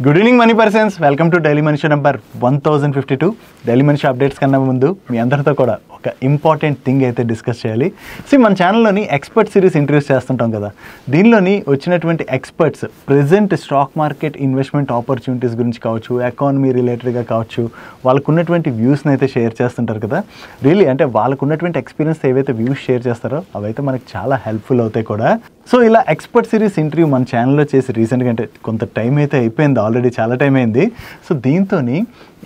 Good evening money persons, welcome to daily మనిషి number 1052. Daily మనిషి updates కన్నా ముందు మీ అందరితో కూడా ఒక ఇంపార్టెంట్ థింగ్ అయితే డిస్కస్ చేయాలి. మన ఛానల్లోని ఎక్స్పర్ట్ సిరీస్ ఇంటర్వ్యూస్ చేస్తుంటాం కదా, దీనిలోని వచ్చినటువంటి experts present stock market investment opportunities గురించి కావచ్చు, ఎకానమీ రిలేటెడ్గా కావచ్చు, వాళ్ళకు ఉన్నటువంటి వ్యూస్ని అయితే షేర్ చేస్తుంటారు కదా. రియలీ అంటే వాళ్ళకు ఉన్నటువంటి ఎక్స్పీరియన్స్ ఏవైతే వ్యూస్ షేర్ చేస్తారో అవైతే మనకి చాలా హెల్ప్ఫుల్ అవుతాయి కూడా. సో ఇలా ఎక్స్పర్ట్ సిరీస్ ఇంటర్వ్యూ మన ఛానల్లో చేసి రీసెంట్గా అంటే కొంత టైం అయితే అయిపోయింది, ఆల్రెడీ చాలా టైం అయింది. సో దీంతో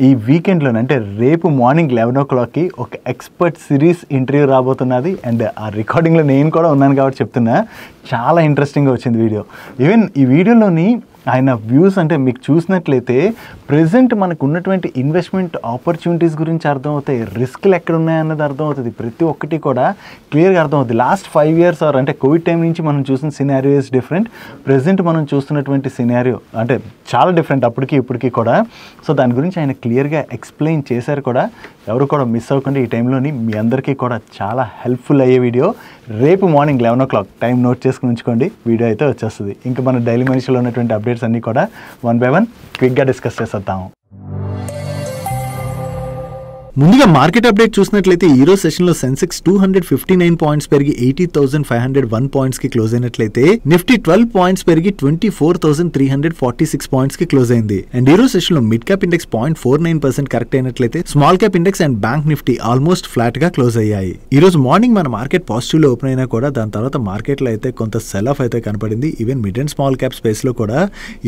ఈ వీకెండ్లోనే అంటే రేపు మార్నింగ్ 11 o'clockకి ఒక ఎక్స్పర్ట్ సిరీస్ ఇంటర్వ్యూ రాబోతున్నది. అండ్ ఆ రికార్డింగ్లో నేను కూడా ఉన్నాను కాబట్టి చెప్తున్నా, చాలా ఇంట్రెస్టింగ్గా వచ్చింది వీడియో. ఈవెన్ ఈ వీడియోలోని ఆయన వ్యూస్ అంటే మీకు చూసినట్లయితే ప్రెజెంట్ మనకు ఉన్నటువంటి ఇన్వెస్ట్మెంట్ ఆపర్చునిటీస్ గురించి అర్థమవుతాయి, రిస్క్లు ఎక్కడ ఉన్నాయన్నది అర్థమవుతుంది, ప్రతి ఒక్కటి కూడా క్లియర్గా అర్థమవుతుంది. లాస్ట్ 5 years అంటే కోవిడ్ టైం నుంచి మనం చూసిన సినారియో ఇస్ డిఫరెంట్, ప్రెజెంట్ మనం చూస్తున్నటువంటి సినారియో అంటే చాలా డిఫరెంట్ అప్పటికి ఇప్పటికీ కూడా. సో దాని గురించి ఆయన క్లియర్గా ఎక్స్ప్లెయిన్ చేశారు కూడా. ఎవరు కూడా మిస్ అవ్వకుండా ఈ టైంలోని మీ అందరికీ కూడా చాలా హెల్ప్ఫుల్ అయ్యే వీడియో రేపు మార్నింగ్ 11 o'clock టైం నోట్ చేసుకుని ఉంచుకోండి, వీడియో అయితే వచ్చేస్తుంది. ఇంకా మన డైలీ మనిషిలో ఉన్నటువంటి అప్డేట్స్ అన్నీ కూడా 1 by 1 క్విక్గా డిస్కస్ చేసేద్దాము. ముందుగా మార్కెట్ అప్డేట్ చూసినట్లయితే ఈ రోజు సెషన్లో సెన్సెక్స్ 259 పాయింట్స్ పెరిగి 80,501 పాయింట్స్కి క్లోజ్ అయినట్లయితే నిఫ్టీ 12 పాయింట్స్ పెరిగి 24,346 పాయింట్స్కి క్లోజ్ అయింది. అండ్ ఈ రోజు సెషన్లో మిడ్ క్యాప్ ఇండెక్స్ 0.49% కరెక్ట్ అయినట్లయితే small cap index and bank Nifty almost flat గా క్లోజ్ అయ్యాయి. ఈ రోజు మార్నింగ్ మన మార్కెట్ పాజిటివ్ లో ఓపెన్ అయినా కూడా దాని తర్వాత మార్కెట్ లో అయితే కొంత సెల్ ఆఫ్ అయితే కనపడింది. Even mid and small cap space లో కూడా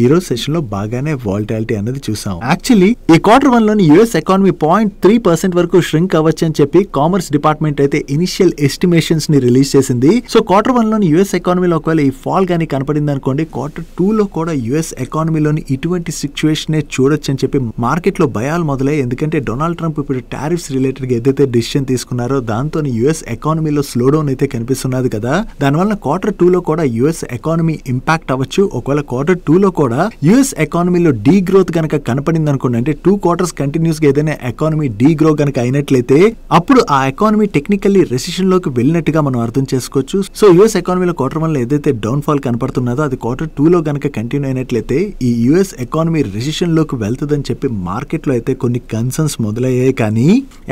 ఈ రోజు సెషన్ లో బాగానే వాలటాలిటీ అనేది చూసాం. యాక్చువల్లీ ఈ Q1 లోని యుఎస్ ఎకానమీ 0.3% వరకు ష్రింక్ అవ్వచ్చు అని చెప్పి కామర్స్ డిపార్ట్మెంట్ అయితే ఇనిషియల్ ఎస్టిమేషన్స్ ని రిలీజ్ చేసింది. సో Q1 లోని యుఎస్ ఎకానమీలో ఒకవేళ ఈ ఫాల్ గానీ కనపడింది అనుకోండి, Q2 లో కూడా యుఎస్ ఎకానమీలోని ఇటువంటి సిచ్యువేషన్ చూడొచ్చు అని చెప్పి మార్కెట్ లో భయాలు మొదలయ్యాయి. ఎందుకంటే డొనాల్డ్ ట్రంప్ ఇప్పుడు టారిఫ్స్ రిలేటెడ్ గా ఏదైతే డిసిషన్ తీసుకున్నారో దాంతో యుఎస్ ఎకానమీలో స్లో డౌన్ అయితే కనిపిస్తున్నది కదా. దానివల్ల Q2 లో కూడా యుఎస్ ఎకానమీ ఇంపాక్ట్ అవ్వచ్చు. ఒకవేళ Q2 లో కూడా యుఎస్ ఎకానమీలో డీ గ్రోత్ గనక కనపడింది అనుకోండి, అంటే 2 quarters కంటిన్యూస్ గా ఏదైనా ఎకానమీ డీ గ్రో గనక అయినట్లయితే అప్పుడు ఆ ఎకానమీ టెక్నికల్లీ రెసిషన్ లోకి వెళ్ళినట్టుగా మనం అర్థం చేసుకోవచ్చు. సో యుఎస్ ఎకానమీలో Q1 లో ఏదైతే డౌన్ ఫాల్ కనపడుతున్నదో అది Q2 లో గనక కంటిన్యూ అయినట్లయితే ఈ యుఎస్ ఎకానమీ రెసిషన్ లోకి వెళ్తుందని చెప్పి మార్కెట్ లో అయితే కొన్ని కన్సర్న్స్ మొదలయ్యాయి. కానీ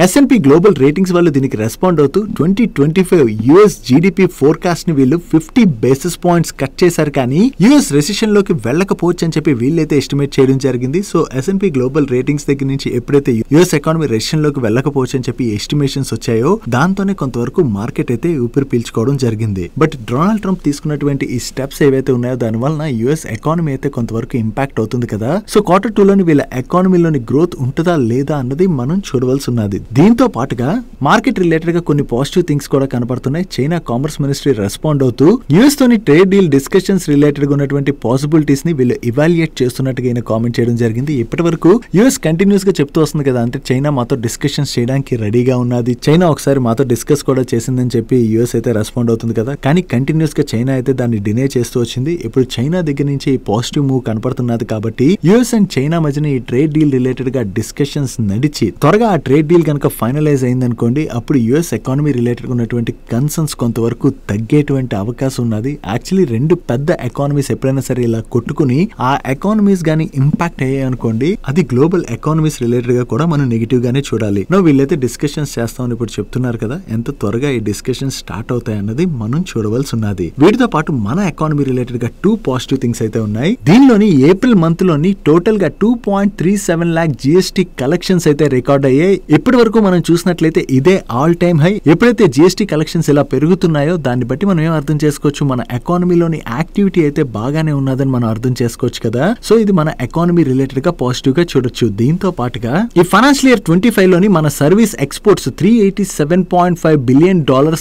S&P గ్లోబల్ రేటింగ్స్ వాళ్ళు దీనికి రెస్పాండ్ అవుతూ 2025 యుఎస్ జీడిపి ఫోర్కాస్ట్ ని వీళ్ళు 50 basis points కట్ చేశారు. కానీ యుఎస్ రెసిషన్ లోకి వెళ్ళకపోవచ్చు అని చెప్పి వీళ్ళైతే ఎస్టిమేట్ చేయడం జరిగింది. సో S&P గ్లోబల్ రేటింగ్స్ దగ్గర నుంచి ఎప్పుడైతే యుఎస్ ఎకానమీ రెసిషన్ లోకి వెళ్ళకపోవచ్చు అని చెప్పి ఎస్టిమేషన్స్ వచ్చాయో దాంతోనే కొంతవరకు మార్కెట్ అయితే ఊపిరి పీల్చుకోవడం జరిగింది. బట్ డొనాల్డ్ ట్రంప్ తీసుకున్నటువంటి ఈ స్టెప్స్ ఏవైతే ఉన్నాయో దాని వలన యుఎస్ ఎకానమీ అయితే కొంతవరకు ఇంపాక్ట్ అవుతుంది కదా. సో Q2 లోని వీళ్ళ ఎకానమీలోని గ్రోత్ ఉంటుందా లేదా అన్నది మనం చూడవలసి ఉన్నది. దీంతో పాటుగా మార్కెట్ రిలేటెడ్ గా కొన్ని పాజిటివ్ థింగ్స్ కూడా కనపడుతున్నాయి. చైనా కామర్స్ మినిస్ట్రీ రెస్పాండ్ అవుతూ యుఎస్ తోని ట్రేడ్ డీల్ డిస్కషన్స్ రిలేటెడ్ గా ఉన్నటువంటి పాసిబిలిటీస్ ని వీళ్ళు ఇవాల్యుయేట్ చేస్తున్నట్టుగా ఈయన కామెంట్ చేయడం జరిగింది. ఇప్పటి వరకు యుఎస్ కంటిన్యూస్ గా చెప్తూ వస్తుంది కదా, అంటే చైనా మాతో డిస్కషన్స్ చేయడానికి రెడీగా ఉన్నది, చైనా ఒకసారి మాతో డిస్కస్ కూడా చేసిందని చెప్పి యుఎస్ అయితే రెస్పాండ్ అవుతుంది కదా. కానీ కంటిన్యూస్ గా చైనా అయితే దాన్ని డినే చేస్తూ వచ్చింది. ఇప్పుడు చైనా దగ్గర నుంచి ఈ పాజిటివ్ మూవ్ కనపడుతున్నది కాబట్టి యుఎస్ అండ్ చైనా మధ్యన ఈ ట్రేడ్ డీల్ రిలేటెడ్ గా డిస్కషన్స్ నడిచి త్వరగా ఆ ట్రేడ్ డీల్ కనుక ఫైనలైజ్ అయింది అనుకోండి, అప్పుడు యుఎస్ ఎకానమీ రిలేటెడ్ గా ఉన్నటువంటి కన్సర్న్స్ కొంతవరకు తగ్గేటువంటి అవకాశం ఉన్నది. యాక్చువల్లీ రెండు పెద్ద ఎకానమీస్ ఎప్పుడైనా సరే ఇలా కొట్టుకుని ఆ ఎకానమీస్ గానీ ఇంపాక్ట్ అయ్యాయి అనుకోండి, అది గ్లోబల్ ఎకానమీస్ రిలేటెడ్ గా కూడా మనం నెగిటివ్ గానే చూడాలి. వీళ్ళైతే డిస్కషన్స్ చేస్తామని ఇప్పుడు చెప్తున్నారు కదా, ఎంత త్వరగా ఈ డిస్కషన్స్ స్టార్ట్ అవుతాయి అన్నది మనం చూడవలసి ఉన్నది. వీటితో పాటు మన ఎకానమీ రిలేటెడ్ గా 2 పాజిటివ్ థింగ్స్ అయితే ఉన్నాయి. దీనిలోని ఏప్రిల్ మంత్ లోని టోటల్ గా 2.37 lakh జిఎస్టీ కలెక్షన్స్ అయితే రికార్డ్ అయ్యాయి. ఇప్పటి వరకు మనం చూసినట్లయితే ఇదే ఆల్ టైమ్ హై. ఎప్పుడైతే జిఎస్టీ కలెక్షన్స్ ఇలా పెరుగుతున్నాయో దాన్ని బట్టి మనం ఏం అర్థం చేసుకోవచ్చు, మన ఎకానమీలోని యాక్టివిటీ అయితే బాగానే ఉన్నదని మనం అర్థం చేసుకోవచ్చు కదా. సో ఇది మన ఎకానమీ రిలేటెడ్ గా పాజిటివ్ గా చూడొచ్చు. దీంతో పాటుగా ఈ ఫైనాన్షియల్ ఇయర్ 25 లోని మన సర్వీస్ ఎక్స్పోర్ట్స్ $387.5 billion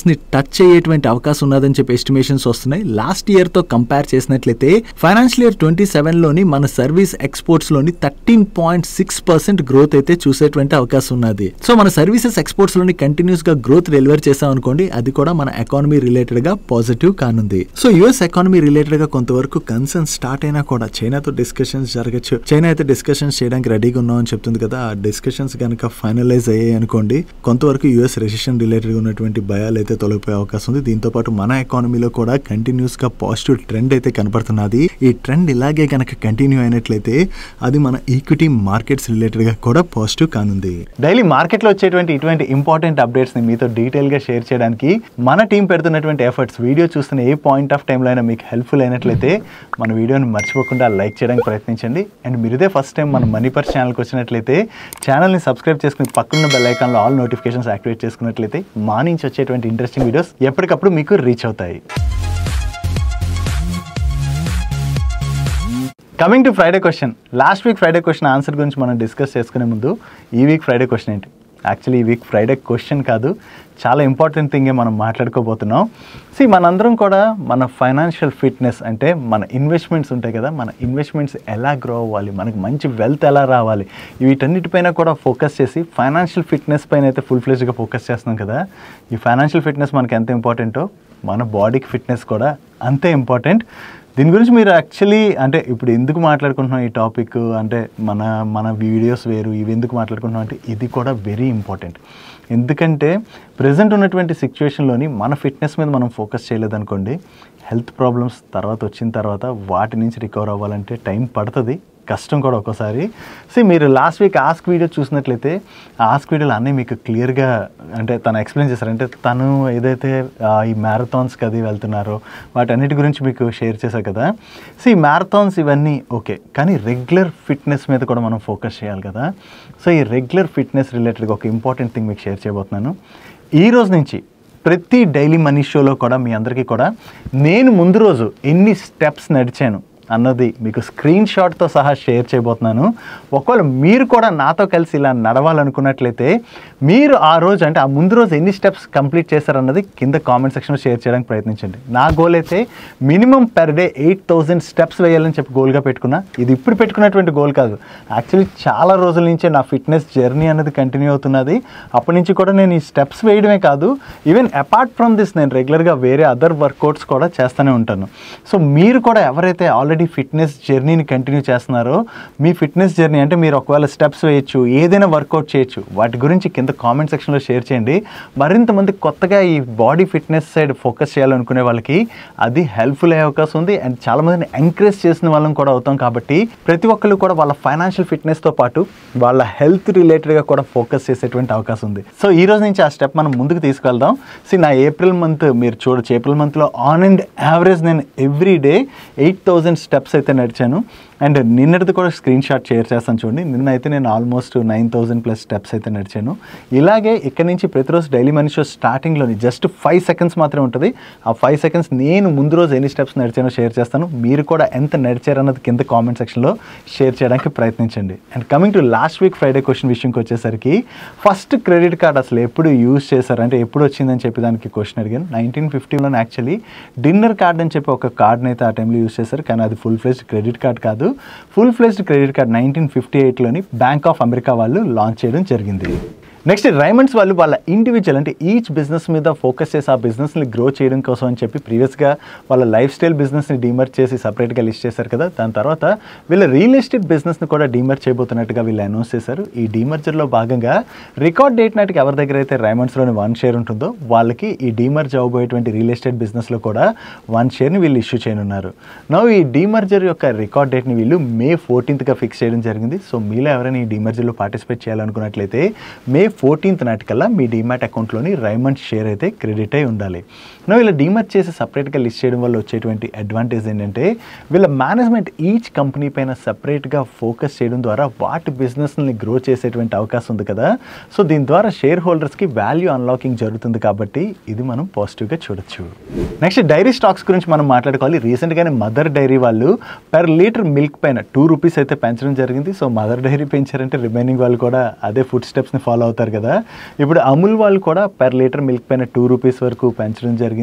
ని టచ్ అయ్యేటువంటి అవకాశం ఉన్నదని చెప్పి ఎస్టిమేషన్స్ వస్తున్నాయి. లాస్ట్ ఇయర్ తో కంపేర్ చేసినట్లయితే ఫైనాన్షియల్ ఇయర్ 27 లోని మన సర్వీస్ ఎక్స్పోర్ట్స్ లోని 13.6% గ్రోత్ అయితే చూసేటువంటి అవకాశం ఉన్నది. సో మన సర్వీసెస్ ఎక్స్పోర్ట్స్ లోని కంటిన్యూస్ గా గ్రోత్ డెలివర్ చేసాం అనుకోండి, అది కూడా మన ఎకానమీ రిలేటెడ్ గా పాజిటివ్ కానుంది. సో యుఎస్ ఎకానమీ రిలేటెడ్ గా కొంతవరకు కన్సర్న్ స్టార్ట్ అయినా కూడా చైనాతో డిస్కషన్స్ జరగచ్చు. చైనా అయితే డిస్కషన్స్ చేయడానికి రెడీగా ఉన్నామని చెప్తుంది కదా. ఆ డిస్కషన్స్ కనుక ఫైనల్ ఫైనలైజ్ అయ్యాయి అనుకోండి, కొంతవరకు యూఎస్ రెసిషన్ రిలేటెడ్ ఉన్నటువంటి భయాలు అయితే తొలగిపోయే అవకాశం ఉంది. దీంతో పాటు మన ఎకానమీలో కూడా కంటిన్యూస్ గా పాజిటివ్ ట్రెండ్ అయితే కనపడుతున్నది. ఈ ట్రెండ్ ఇలాగే కనుక కంటిన్యూ అయినట్లయితే అది మన ఈక్విటీ మార్కెట్స్ రిలేటెడ్ గా కూడా పాజిటివ్ కానుంది. డైలీ మార్కెట్ లో వచ్చేటువంటి ఇటువంటి ఇంపార్టెంట్ అప్డేట్స్ ని మీతో డీటెయిల్ గా షేర్ చేయడానికి మన టీం పెడుతున్నటువంటి ఎఫర్ట్స్, వీడియో చూస్తున్న ఏ పాయింట్ ఆఫ్ టైంలో అయినా మీకు హెల్ప్ఫుల్ అయినట్లయితే మన వీడియోని మర్చిపోకుండా లైక్ చేయడానికి ప్రయత్నించండి. అండ్ మీరు ఇదే ఫస్ట్ టైం మన మనీ పర్స్ ఛానల్కి వచ్చినట్లయితే ఛానల్ని సబ్స్క్రైబ్ చేసుకుని పక్కన బెల్ ఐకాన్లో ఆల్ నోటిఫికేషన్స్ యాక్టివేట్ చేసుకున్నట్లయితే మా నుంచి వచ్చేటువంటి ఇంట్రెస్టింగ్ వీడియోస్ ఎప్పటికప్పుడు మీకు రీచ్ అవుతాయి. Coming to Friday question. Last week Friday question answer గురించి మనం డిస్కస్ చేసుకునే ముందు ఈ వీక్ ఫ్రైడే క్వశ్చన్ ఏంటి? యాక్చువల్లీ ఈ వీక్ ఫ్రైడే క్వశ్చన్ కాదు, చాలా ఇంపార్టెంట్ థింగే మనం మాట్లాడుకోబోతున్నాం. మనందరం కూడా మన ఫైనాన్షియల్ ఫిట్నెస్, అంటే మన ఇన్వెస్ట్మెంట్స్ ఉంటాయి కదా, మన ఇన్వెస్ట్మెంట్స్ ఎలా గ్రో అవ్వాలి, మనకు మంచి వెల్త్ ఎలా రావాలి, వీటన్నిటిపైన కూడా ఫోకస్ చేసి ఫైనాన్షియల్ ఫిట్నెస్ పైన అయితే ఫుల్ ఫ్లెజ్డ్గా ఫోకస్ చేస్తున్నాం కదా. ఈ ఫైనాన్షియల్ ఫిట్నెస్ మనకి ఎంత ఇంపార్టెంటో మన బాడీకి ఫిట్నెస్ కూడా అంతే ఇంపార్టెంట్. దీని గురించి మీరు యాక్చువల్లీ అంటే ఇప్పుడు ఎందుకు మాట్లాడుకుంటున్నాం ఈ టాపిక్ అంటే మన వీడియోస్ వేరు, ఇవి ఎందుకు మాట్లాడుకుంటున్నాం అంటే ఇది కూడా వెరీ ఇంపార్టెంట్. ఎందుకంటే ప్రజెంట్ ఉన్నటువంటి సిచ్యువేషన్లోని మన ఫిట్నెస్ మీద మనం ఫోకస్ చేయలేదనుకోండి, హెల్త్ ప్రాబ్లమ్స్ తర్వాత వచ్చిన తర్వాత వాటి నుంచి రికవర్ అవ్వాలంటే టైం పడుతుంది, కష్టం కూడా ఒక్కోసారి. మీరు లాస్ట్ వీక్ ఆస్క్ వీడియో చూసినట్లయితే ఆ ఆస్క్ వీడియోలో అన్నీ మీకు క్లియర్గా అంటే తను ఎక్స్ప్లెయిన్ చేశారు. అంటే తను ఏదైతే ఈ మ్యారథాన్స్కి అది వెళ్తున్నారో వాటన్నిటి గురించి మీకు షేర్ చేశారు కదా. ఈ మ్యారథాన్స్ ఇవన్నీ ఓకే, కానీ రెగ్యులర్ ఫిట్నెస్ మీద కూడా మనం ఫోకస్ చేయాలి కదా. ఈ రెగ్యులర్ ఫిట్నెస్ రిలేటెడ్గా ఒక ఇంపార్టెంట్ థింగ్ మీకు షేర్ చేయబోతున్నాను. ఈ రోజు నుంచి ప్రతి డైలీ మనీ షోలో కూడా మీ అందరికీ కూడా నేను ముందు రోజు ఎన్ని స్టెప్స్ నడిచాను అన్నది మీకు స్క్రీన్ షాట్తో సహా షేర్ చేయబోతున్నాను. ఒకవేళ మీరు కూడా నాతో కలిసి ఇలా నడవాలనుకున్నట్లయితే మీరు ఆ రోజు అంటే ఆ ముందు రోజు ఎన్ని స్టెప్స్ కంప్లీట్ చేశారన్నది కింద కామెంట్ సెక్షన్లో షేర్ చేయడానికి ప్రయత్నించండి. నా గోల్ అయితే మినిమం పర్ డే 8,000 స్టెప్స్ వేయాలని చెప్పి గోల్గా పెట్టుకున్నా. ఇది ఇప్పుడు పెట్టుకున్నటువంటి గోల్ కాదు, యాక్చువల్లీ చాలా రోజుల నుంచే నా ఫిట్నెస్ జర్నీ అనేది కంటిన్యూ అవుతున్నది. అప్పటి నుంచి కూడా నేను ఈ స్టెప్స్ వేయడమే కాదు, ఈవెన్ అపార్ట్ ఫ్రమ్ దిస్ నేను రెగ్యులర్గా వేరే అదర్ వర్కౌట్స్ కూడా చేస్తూనే ఉంటాను. మీరు కూడా ఎవరైతే ఆల్రెడీ ఫిట్నెస్ జర్నీని కంటిన్యూ చేస్తున్నారో, మీ ఫిట్నెస్ జర్నీ అంటే మీరు ఒకవేళ స్టెప్స్ వేయచ్చు, ఏదైనా వర్కౌట్ చేయొచ్చు, వాటి గురించి కింద కామెంట్ సెక్షన్లో షేర్ చేయండి. మరింత మంది కొత్తగా ఈ బాడీ ఫిట్నెస్ సైడ్ ఫోకస్ చేయాలనుకునే వాళ్ళకి అది హెల్ప్ఫుల్ అయ్యే అవకాశం ఉంది. అండ్ చాలా మందిని ఎంకరేజ్ చేసిన వాళ్ళం కూడా అవుతాం. కాబట్టి ప్రతి ఒక్కళ్ళు కూడా వాళ్ళ ఫైనాన్షియల్ ఫిట్నెస్తో పాటు వాళ్ళ హెల్త్ రిలేటెడ్గా కూడా ఫోకస్ చేసేటువంటి అవకాశం ఉంది. ఈ రోజు నుంచి ఆ స్టెప్ మనం ముందుకు తీసుకెళ్దాం. నా ఏప్రిల్ మంత్ మీరు చూడొచ్చు, ఏప్రిల్ మంత్లో ఆన్ అండ్ యావరేజ్ నేను ఎవ్రీ డే 8,000 స్టెప్స్ అయితే నడిచాను. అండ్ నిన్నటిది కూడా స్క్రీన్ షాట్ షేర్ చేస్తాను చూడండి. నిన్న అయితే నేను ఆల్మోస్ట్ 9,000+ స్టెప్స్ అయితే నడిచాను. ఇలాగే ఇక్కడ నుంచి ప్రతిరోజు డైలీ మనీ షో స్టార్టింగ్లోని జస్ట్ 5 సెకండ్స్ మాత్రమే ఉంటుంది. ఆ 5 సెకండ్స్ నేను ముందు రోజు ఎన్ని స్టెప్స్ నడిచానో షేర్ చేస్తాను. మీరు కూడా ఎంత నడిచారన్నది కింద కామెంట్ సెక్షన్లో షేర్ చేయడానికి ప్రయత్నించండి. And coming to last week Friday question విషయంకి వచ్చేసరికి, ఫస్ట్ క్రెడిట్ కార్డ్ అసలు ఎప్పుడు యూజ్ చేశారు అంటే ఎప్పుడు వచ్చిందని చెప్పి దానికి క్వశ్చన్ అడిగాను. 1950లో యాక్చువల్లీ డిన్నర్ కార్డ్ అని చెప్పి ఒక కార్డ్ని అయితే ఆ టైంలో యూజ్ చేశారు, కానీ అది ఫుల్ ఫ్లెజ్డ్ క్రెడిట్ కార్డ్ కాదు. ఫుల్ ఫ్లెజ్డ్ క్రెడిట్ కార్డ్ 1958లోని బ్యాంక్ ఆఫ్ అమెరికా వాళ్ళు లాంచ్ చేయడం జరిగింది. నెక్స్ట్ రైమండ్స్ వాళ్ళు వాళ్ళ ఇండివిజువల్ అంటే ఈచ్ బిజినెస్ మీద ఫోకస్ చేసి ఆ బిజినెస్ని గ్రో చేయడం కోసం అని చెప్పి ప్రీవియస్గా వాళ్ళ లైఫ్ స్టైల్ బిజినెస్ని డీమర్జ్ చేసి సపరేట్గా లిస్ట్ చేశారు కదా. దాని తర్వాత వీళ్ళ రియల్ ఎస్టేట్ బిజినెస్ని కూడా డీమర్జ్ చేయబోతున్నట్టుగా వీళ్ళు అనౌన్స్ చేశారు. ఈ డీమర్జర్లో భాగంగా రికార్డ్ డేట్ నాటికి ఎవరి దగ్గర అయితే రైమండ్స్లోని 1 షేర్ ఉంటుందో వాళ్ళకి ఈ డీమర్జ్ అవ్వబోయేటువంటి రియల్ ఎస్టేట్ బిజినెస్లో కూడా 1 షేర్ని వీళ్ళు ఇష్యూ చేయనున్నారు. ఈ డీమర్జర్ యొక్క రికార్డ్ డేట్ని వీళ్ళు May 14గా ఫిక్స్ చేయడం జరిగింది. మీలో ఎవరైనా ఈ డీమర్జర్లో పార్టిసిపేట్ చేయాలనుకున్నట్లయితే May 14th నాటికల్లా మీ డీమ్యాట్ అకౌంట్లోని రైమండ్ షేర్ అయితే క్రెడిట్ అయి ఉండాలి. ఇలా డీమర్జ్ చేసి సపరేట్గా లిస్ట్ చేయడం వల్ల వచ్చేటువంటి అడ్వాంటేజ్ ఏంటంటే వీళ్ళ మేనేజ్మెంట్ ఈచ్ కంపెనీ పైన సపరేట్గా ఫోకస్ చేయడం ద్వారా వాటి బిజినెస్ని గ్రో చేసేటువంటి అవకాశం ఉంది కదా. దీని ద్వారా షేర్ హోల్డర్స్కి వాల్యూ అన్లాకింగ్ జరుగుతుంది కాబట్టి ఇది మనం పాజిటివ్గా చూడొచ్చు. నెక్స్ట్ డైరీ స్టాక్స్ గురించి మనం మాట్లాడుకోవాలి. రీసెంట్గానే మదర్ డైరీ వాళ్ళు పర్ లీటర్ మిల్క్ పైన 2 రూపీస్ అయితే పెంచడం జరిగింది. మదర్ డైరీ పెంచారంటే రిమైనింగ్ వాళ్ళు కూడా అదే ఫుడ్ స్టెప్స్ని ఫాలో అవుతారు కదా. ఇప్పుడు అమూల్ వాళ్ళు కూడా పర్ లీటర్ మిల్క్ పైన 2 రూపీస్ వరకు పెంచడం జరిగింది.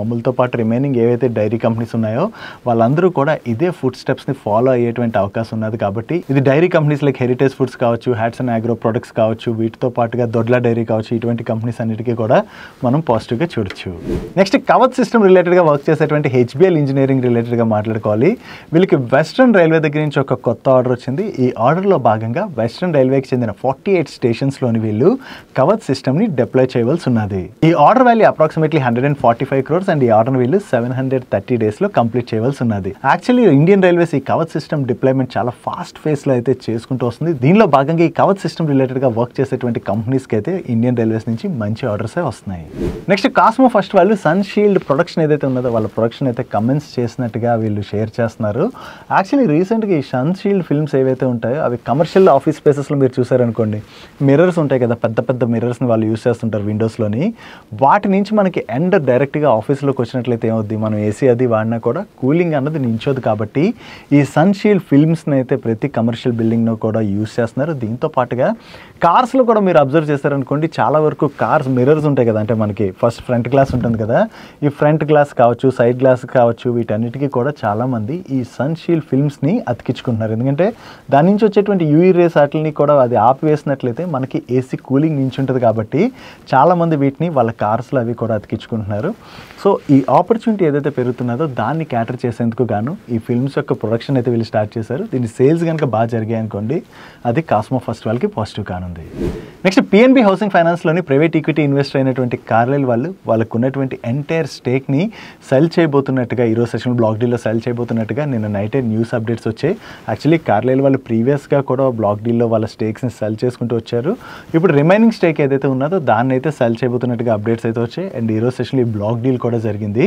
అమూల్తో పాటు రిమైనింగ్ ఏవైతే డైరీ కంపెనీస్ ఉన్నాయో వాళ్ళందరూ కూడా ఇదే ఫుడ్ స్టెప్స్ని ఫాలో అయ్యేటువంటి అవకాశం ఉన్నది. కాబట్టి ఇది dairy companies like Heritage Foods కావచ్చు, హ్యాట్స్ అండ్ అగ్రో ప్రొడక్ట్స్ కావచ్చు, వీటితో పాటుగా దొడ్ల డైరీ కావచ్చు, ఇటువంటి కంపెనీస్ అన్నిటికీ కూడా మనం పాజిటివ్గా చూడొచ్చు. నెక్స్ట్ కవచ్ సిస్టమ్ రిలేటెడ్గా వర్క్ చేసేటువంటి HBL ఇంజనీరింగ్ రిలేటెడ్గా మాట్లాడుకోవాలి. వీళ్ళకి వెస్ట్రన్ రైల్వే దగ్గర నుంచి ఒక కొత్త ఆర్డర్ వచ్చింది. ఈ ఆర్డర్లో భాగంగా వెస్ట్రన్ రైల్వేకి చెందిన 48 స్టేషన్స్లోని వీళ్ళు వీళ్ళు కవచ్ సిస్టమ్ ని డిప్లాయ్ చేయవలసి ఉన్నది. ఈ order value approximately 145 crores and ఈ ఆర్డర్ వీళ్ళు 730 days లో కంప్లీట్ చేయవలసి ఉన్నది. యాక్చువల్లీ ఇండియన్ రైల్వేస్ ఈ కవచ్ సిస్టమ్ డిప్లాయ్మెంట్ చాలా ఫాస్ట్ ఫేస్ లో అయితే చేసుకుంటూ వస్తుంది. దీనిలో భాగంగా ఈ కవచ్ సిస్టమ్ రిలేటెడ్ గా వర్క్ చేసేటువంటి కంపెనీస్ కి అయితే ఇండియన్ రైల్వేస్ నుంచి మంచి ఆర్డర్స్ వస్తున్నాయి. నెక్స్ట్ కాస్మో ఫస్ట్ వాళ్ళు సన్ షీల్డ్ ప్రొడక్షన్ ఏదైతే ఉన్నదో వాళ్ళ ప్రొడక్షన్ అయితే కమెన్స్ చేసినట్టుగా వీళ్ళు షేర్ చేస్తున్నారు. యాక్చువల్లీ రీసెంట్గా ఈ సన్ షీల్డ్ ఫిల్మ్స్ ఏవైతే ఉంటాయో అవి కమర్షియల్ ఆఫీస్ స్పేసెస్లో మీరు చూసారనుకోండి, మిర్రర్స్ ఉంటాయి కదా, పెద్ద పెద్ద మిర్రర్స్ని వాళ్ళు యూస్ చేస్తుంటారు విండోస్లోని. వాటి నుంచి మనకి ఎండ్ డైరెక్ట్గా ఆఫీస్లోకి వచ్చినట్లయితే ఏమవుద్ది, మనం ఏసీ అది వాడినా కూడా కూలింగ్ అన్నది నించోదు. కాబట్టి ఈ సన్ షీల్డ్ ఫిల్మ్స్ని అయితే ప్రతి కమర్షియల్ బిల్డింగ్లో కూడా యూస్ చేస్తున్నారు. దీంతో పాటుగా కార్స్లో కూడా మీరు అబ్జర్వ్ చేస్తారనుకోండి, చాలా వరకు కార్స్ మిర్రర్స్ ఉంటాయి కదా, అంటే మనకి ఫస్ట్ ఫ్రంట్ గ్లాస్ ఉంటుంది కదా, ఈ ఫ్రంట్ గ్లాస్ కావచ్చు, సైడ్ గ్లాస్ కావచ్చు, వీటన్నిటికీ కూడా చాలామంది ఈ సన్ షీల్డ్ ఫిల్మ్స్ని అతికించుకుంటున్నారు. ఎందుకంటే దాని నుంచి వచ్చేటువంటి యూవీ రేస్ వాటిని కూడా అది ఆపివేసినట్లయితే మనకి ఏసీ కూలింగ్ నుంచి ఉంటుంది. కాబట్టి చాలామంది వీటిని వాళ్ళ కార్స్లో అవి కూడా అతికించుకుంటున్నారు. సో ఈ ఆపర్చునిటీ ఏదైతే పెరుగుతున్నదో దాన్ని క్యాటర్ చేసేందుకు గాను ఈ ఫిల్మ్స్ యొక్క ప్రొడక్షన్ అయితే వీళ్ళు స్టార్ట్ చేశారు. దీని సేల్స్ కనుక బాగా జరిగాయి అనుకోండి, అది కాస్మో ఫస్ట్ వాళ్ళకి పాజిటివ్ కానుంది. నెక్స్ట్ పిఎన్బి హౌసింగ్ ఫైనాన్స్లోని ప్రైవేట్ ఈక్విటీ ఇన్వెస్టర్ అయినటువంటి కార్లైల్ వాళ్ళు వాళ్ళకు ఉన్నటువంటి ఎంటైర్ స్టేక్ని సెల్ చేయబోతున్నట్టుగా ఈరోజు సెషన్ బ్లాక్ డీల్లో సెల్ చేయబోతున్నట్టుగా నిన్న నైటే న్యూస్ అప్డేట్స్ వచ్చాయి. యాక్చువల్లీ కార్లైల్ వాళ్ళు ప్రీవియస్గా కూడా బ్లాక్ డీల్లో వాళ్ళ స్టేక్స్ని సెల్ చేసుకుంటూ వచ్చారు. ఇప్పుడు రిమైనింగ్ స్టేక్ ఏదైతే ఉన్నదో దాన్ని అయితే సెల్ చేయబోతున్నట్టుగా అప్డేట్స్ అయితే వచ్చాయి. అండ్ ఈరోజు సెషన్లో ఈ బ్లాక్ డీల్ కూడా జరిగింది.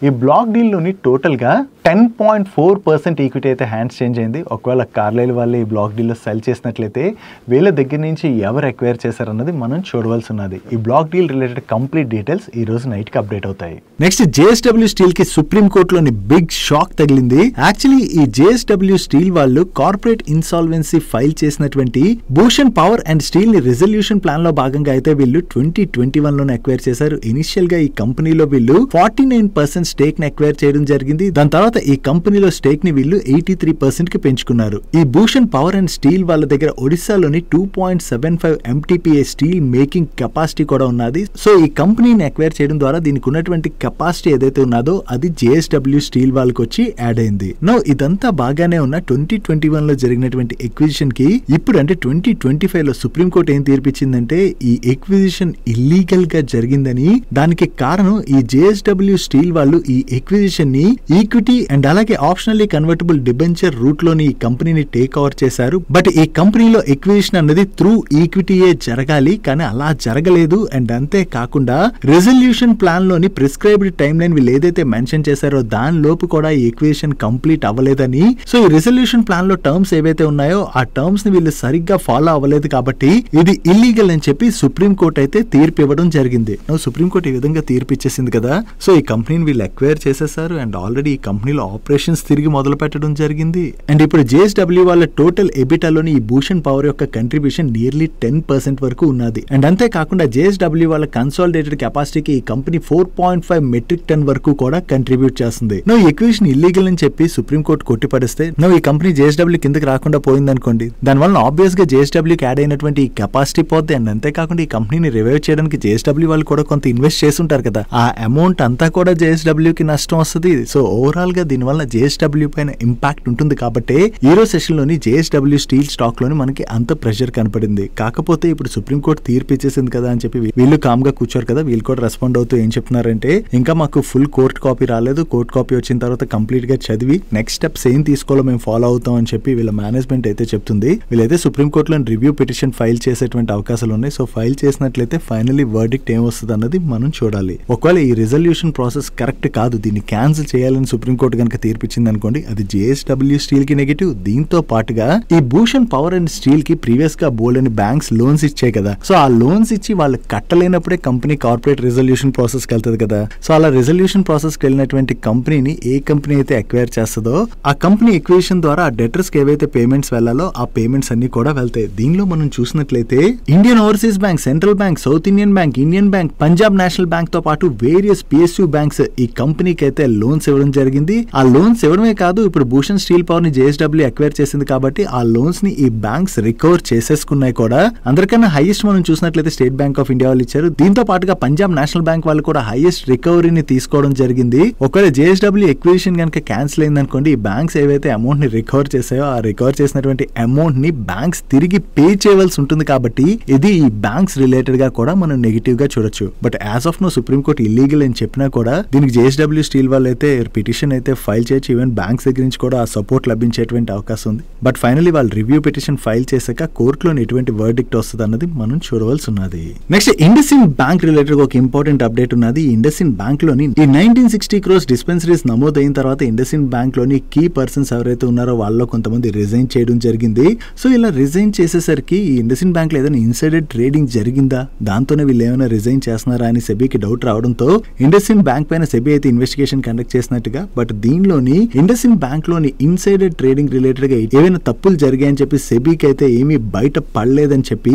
ఈ బ్లాక్ డీల్లోని టోటల్గా 10.4% ఈక్విటీ అయితే హ్యాండ్స్ చేంజ్ అయింది. ఒకవేళ కార్లైల్ వాళ్ళు ఈ బ్లాక్ డీల్లో సెల్ చేసినట్లయితే వీళ్ళ దగ్గర నుంచి ఎవరు ఎక్వైర్ చేశారన్నది మనం చూడవలసి ఉన్నది. ఈ black deal related complete details ఈ రోజు నైట్ కి అప్డేట్ అవుతాయి. నెక్స్ట్ జేఎస్డబ్ల్యూ స్టీల్ కి సుప్రీం కోర్టులోని బిగ్ షాక్ తగిలింది. యాక్చువల్లీ ఈ జేఎస్డబ్ల్యూ స్టీల్ వాళ్ళు కార్పొరేట్ ఇన్సాల్వెన్సీ ఫైల్ చేసినటువంటి భూషణ్ పవర్ అండ్ స్టీల్ ని రిజల్యూషన్ ప్లాన్ లో భాగంగా అయితే వీళ్ళు 2021 లోనే అక్వైర్ చేశారు. ఇనిషియల్ గా ఈ కంపెనీలో వీళ్ళు 49% స్టేక్ ని అక్వైర్ చేయడం జరిగింది. దాని తర్వాత ఈ కంపెనీలో స్టేక్ ని వీళ్ళు 83% కి పెంచుకున్నారు. ఈ భూషణ్ పవర్ అండ్ స్టీల్ వాళ్ళ దగ్గర ఒడిశాలోని 2.75 MTPA స్టీల్ మేకింగ్ కెపాసిటీ కూడా ఉన్నది. సో ఈ కంపెనీని అక్వైర్ చేయడం ద్వారా దీనికి ఉన్నటువంటి కెపాసిటీ ఏదైతే ఉన్నదో అది జేఎస్డబ్ల్యూ స్టీల్ వాళ్ళకి వచ్చి యాడ్ అయింది. నో ఇదంతా బాగానే ఉన్న 2021 లో జరిగినటువంటి ఎక్విజిషన్ కి ఇప్పుడు అంటే 2025 లో సుప్రీం కోర్టు ఏం తీర్పిచ్చిందంటే ఈ ఎక్విజిషన్ ఇల్లీగల్ గా జరిగిందని. దానికి కారణం ఈ జేఎస్డబ్ల్యూ స్టీల్ వాళ్ళు ఈ ఎక్విజిషన్ ని ఈక్విటీ అండ్ అలాగే ఆప్షనల్లీ కన్వర్టబుల్ డిబెంచర్ రూట్ లోని ఈ కంపెనీని టేక్ ఓవర్ చేశారు. బట్ ఈ కంపెనీలో ఎక్విజిషన్ అన్నది త్రూ ఈక్విటీయే జరగాలి, కానీ అలా జరగలేదు. అండ్ అంతే కాకుండా రెజల్యూషన్ ప్లాన్ లోని ప్రిస్క్రైబ్డ్ టైమ్ లైన్ వీళ్ళు ఏదైతే మెన్షన్ చేశారో దాని లోపు కూడా ఈ ఎక్విజిషన్ కంప్లీట్ అవ్వలేదని. సో ఈ రెజల్యూషన్ ప్లాన్ లో టర్మ్స్ ఏవైతే ఉన్నాయో ఆ టర్మ్స్ ని వీళ్ళు సరిగ్గా ఫాలో అవ్వలేదు కాబట్టి ఇది ఇల్లీగల్ అని చెప్పి సుప్రీం కోర్టు అయితే తీర్పు ఇవ్వడం జరిగింది. సుప్రీం కోర్టు ఈ విధంగా తీర్పు ఇచ్చేసింది కదా. సో ఈ కంపెనీని వీళ్ళు అక్వైర్ చేసేసారు అండ్ ఆల్రెడీ ఈ కంపెనీలో ఆపరేషన్స్ తిరిగి మొదలు పెట్టడం జరిగింది. అండ్ ఇప్పుడు జేఎస్డబ్ల్యూ వాళ్ళ టోటల్ ఎబిటాలోని ఈ భూషణ్ పవర్ యొక్క కంట్రిబ్యూషన్ నియర్లీ 10% వరకు ఉన్నది. అండ్ అంతేకాకుండా జేఎస్డబ్ల్యూ వాళ్ళ కన్సాలిడేటెడ్ కెపాసిటీకి ఈ కంపెనీ 4.5 మెట్రిక్ టన్ వరకు కూడా కంట్రిబ్యూట్ చేస్తుంది. ఈ ఎక్విజిషన్ ఇల్లీగల్ అని చెప్పి సుప్రీం కోర్టు కొట్టిపడిస్తే ఈ కంపెనీ జేఎస్డబ్ల్యూ కిందకి రాకుండా పోయిందనుకోండి, దానివల్ల ఆబ్వియస్ గా జేఎస్డబ్ల్యూకి యాడ్ అయినటువంటి ఈ కెపాసిటీ పోద్ది. అండ్ అంతేకాకుండా ఈ కంపెనీని రివైవ్ చేయడానికి జేఎస్డబ్ల్యూ వాళ్ళు కూడా కొంత ఇన్వెస్ట్ చేసి ఉంటారు కదా, ఆ అమౌంట్ అంతా కూడా జేఎస్డబ్ల్యూకి నష్టం వస్తుంది. సో ఓవరాల్ గా దీనివల్ల జేఎస్డబ్ల్యూ పైన ఇంపాక్ట్ ఉంటుంది. కాబట్టి ఈ రోజు సెషన్ లోని జేఎస్డబ్ల్యూ స్టీల్ స్టాక్ లోని మనకి అంత ప్రెషర్ కనపడింది. కాకపోతే ఇప్పుడు సుప్రీం కోర్టు తీర్పు ఇచ్చేసింది కదా అని చెప్పి వీళ్ళు కామ్ గా కూర్చోరు కదా. వీళ్ళు కూడా రెస్పాండ్ అవుతూ ఏం చెప్తున్నారంటే, ఇంకా మాకు ఫుల్ కోర్టు కాపీ రాలేదు, కోర్టు కాపీ వచ్చిన తర్వాత కంప్లీట్ గా చదివి నెక్స్ట్ స్టెప్స్ ఏం తీసుకోవాలో మేము ఫాలో అవుతాం అని చెప్పి వీళ్ళ మేనేజ్మెంట్ అయితే చెప్తుంది. వీళ్ళైతే సుప్రీం కోర్టులో రివ్యూ పిటిషన్ ఫైల్ చేసేటువంటి అవకాశాలు ఉన్నాయి. సో ఫైల్ చేసినట్లయితే ఫైనలీ వర్డిక్ట్ ఏం వస్తుంది అన్నది మనం చూడాలి. ఒకవేళ ఈ రిజల్యూషన్ ప్రాసెస్ కరెక్ట్ కాదు, దీన్ని క్యాన్సిల్ చేయాలని సుప్రీం కోర్టు కనుక తీర్పిచ్చింది అనుకోండి, అది జేఎస్డబ్ల్యూ స్టీల్ కి నెగటివ్. దీంతో పాటుగా ఈ భూషణ్ పవర్ అండ్ స్టీల్ కి ప్రీవియస్ గా బోల్డ్ అని బ్యాంక్స్ లోన్స్ ఇచ్చాయి కదా. సో ఆ లోన్స్ ఇచ్చి వాళ్ళు కట్టలేనప్పుడే కంపెనీ కార్పొరేట్ రిజల్యూషన్ ప్రాసెస్ కి వెళ్తుంది కదా. సో అలా రిజల్యూషన్ ప్రాసెస్ కి వెళ్ళినటువంటి కంపెనీని ఏ కంపెనీ అయితే అక్వైర్ చేస్తుందో ఆ కంపెనీ ఎక్విజిషన్ ద్వారా ఆ డెటర్స్ కి ఏవైతే పేమెంట్స్ వెళ్లాలో ఆ పేమెంట్స్ అన్ని కూడా వెళ్తాయి. దీనిలో మనం చూసినట్లయితే Indian overseas bank, central bank, south Indian bank, Indian bank, Punjab national bank తో పాటు వేరియస్ పిఎస్యూ బ్యాంక్స్ ఈ కంపెనీకి అయితే లోన్స్ ఇవ్వడం జరిగింది. ఆ లోన్స్ ఇవ్వడమే కాదు, ఇప్పుడు భూషణ్ స్టీల్ పవర్ ని జేఎస్డబ్ల్యూ అక్వైర్ చేసింది కాబట్టి ఆ లోన్స్ ని ఈ బ్యాంక్స్ రికవర్ చేసేసుకున్నాయి కూడా. అందరికంటే అందరికన్నా హైయెస్ట్ మనం చూసినట్లయితే స్టేట్ బ్యాంక్ ఆఫ్ ఇండియా వాళ్ళు ఇచ్చారు. దీంతో పాటుగా పంజాబ్ నేషనల్ బ్యాంక్ వాళ్ళు కూడా హైయెస్ట్ రికవరీని తీసుకోవడం జరిగింది. ఒకవేళ జేఎస్డబ్ల్యూ ఎక్విజిషన్ కనుక క్యాన్సిల్ అయిందనుకోండి, ఈ బ్యాంక్స్ ఏవైతే అమౌంట్ ని రికవర్ చేసాయో ఆ రికవర్ చేసినటువంటి అమౌంట్ ని బ్యాంక్స్ తిరిగి పే చేయవలసి ఉంటుంది. కాబట్టి ఇది ఈ బ్యాంక్స్ రిలేటెడ్ గా కూడా మనం నెగిటివ్ గా చూడొచ్చు. But as of now supreme court illegal అని చెప్పినా కూడా దీనికి జేఎస్డబ్ల్యూ స్టీల్ వాళ్ళు అయితే పిటిషన్ అయితే ఫైల్ చేయొచ్చు. ఈవెన్ బ్యాంక్స్ దగ్గర నుంచి కూడా ఆ సపోర్ట్ లభించేటువంటి అవకాశం ఉంది. బట్ ఫైనలీ వాళ్ళు రివ్యూ పిటిషన్ ఫైల్ చేశాక కోర్టులో ఎటువంటి వర్డిక్ట్ వస్తుంది అన్నది మనం చూడవలసి ఉన్నది. నెక్స్ట్ ఇండస్ఇండ్ బ్యాంక్ రిలేటెడ్ ఒక ఇంపార్టెంట్ అప్డేట్ ఉన్నది. ఇండస్ఇండ్ బ్యాంక్ లోని ఈ 1960 crores డిస్పెన్సరీస్ నమోదైన తర్వాత ఇండస్ఇండ్ బ్యాంక్ లోని కీ పర్సన్స్ ఎవరైతే ఉన్నారో వాళ్ళలో కొంతమంది రిజైన్ చేయడం జరిగింది. సో ఇలా రిజైన్ చేసేసరికి ఈ ఇండస్ఇండ్ బ్యాంక్ లో ఏదైనా ఇన్సైడర్ ట్రేడింగ్ జరిగిందా, దాంతోనే వీళ్ళు ఏమైనా రిజైన్ చేస్తున్నారా అని సెబీకి డౌట్ రావడంతో ఇండస్ఇండ్ బ్యాంక్ పైన సెబీ అయితే ఇన్వెస్టిగేషన్ కండక్ట్ చేసినట్టుగా, బట్ దీనిలోని ఇండస్ఇండ్ బ్యాంక్ లోని ఇన్సైడర్ ట్రేడింగ్ రిలేటెడ్ గా ఏమైనా తప్పులు జరిగాయని చెప్పి సెబీకి అయితే ఏమీ బయట పడలేదని చెప్పి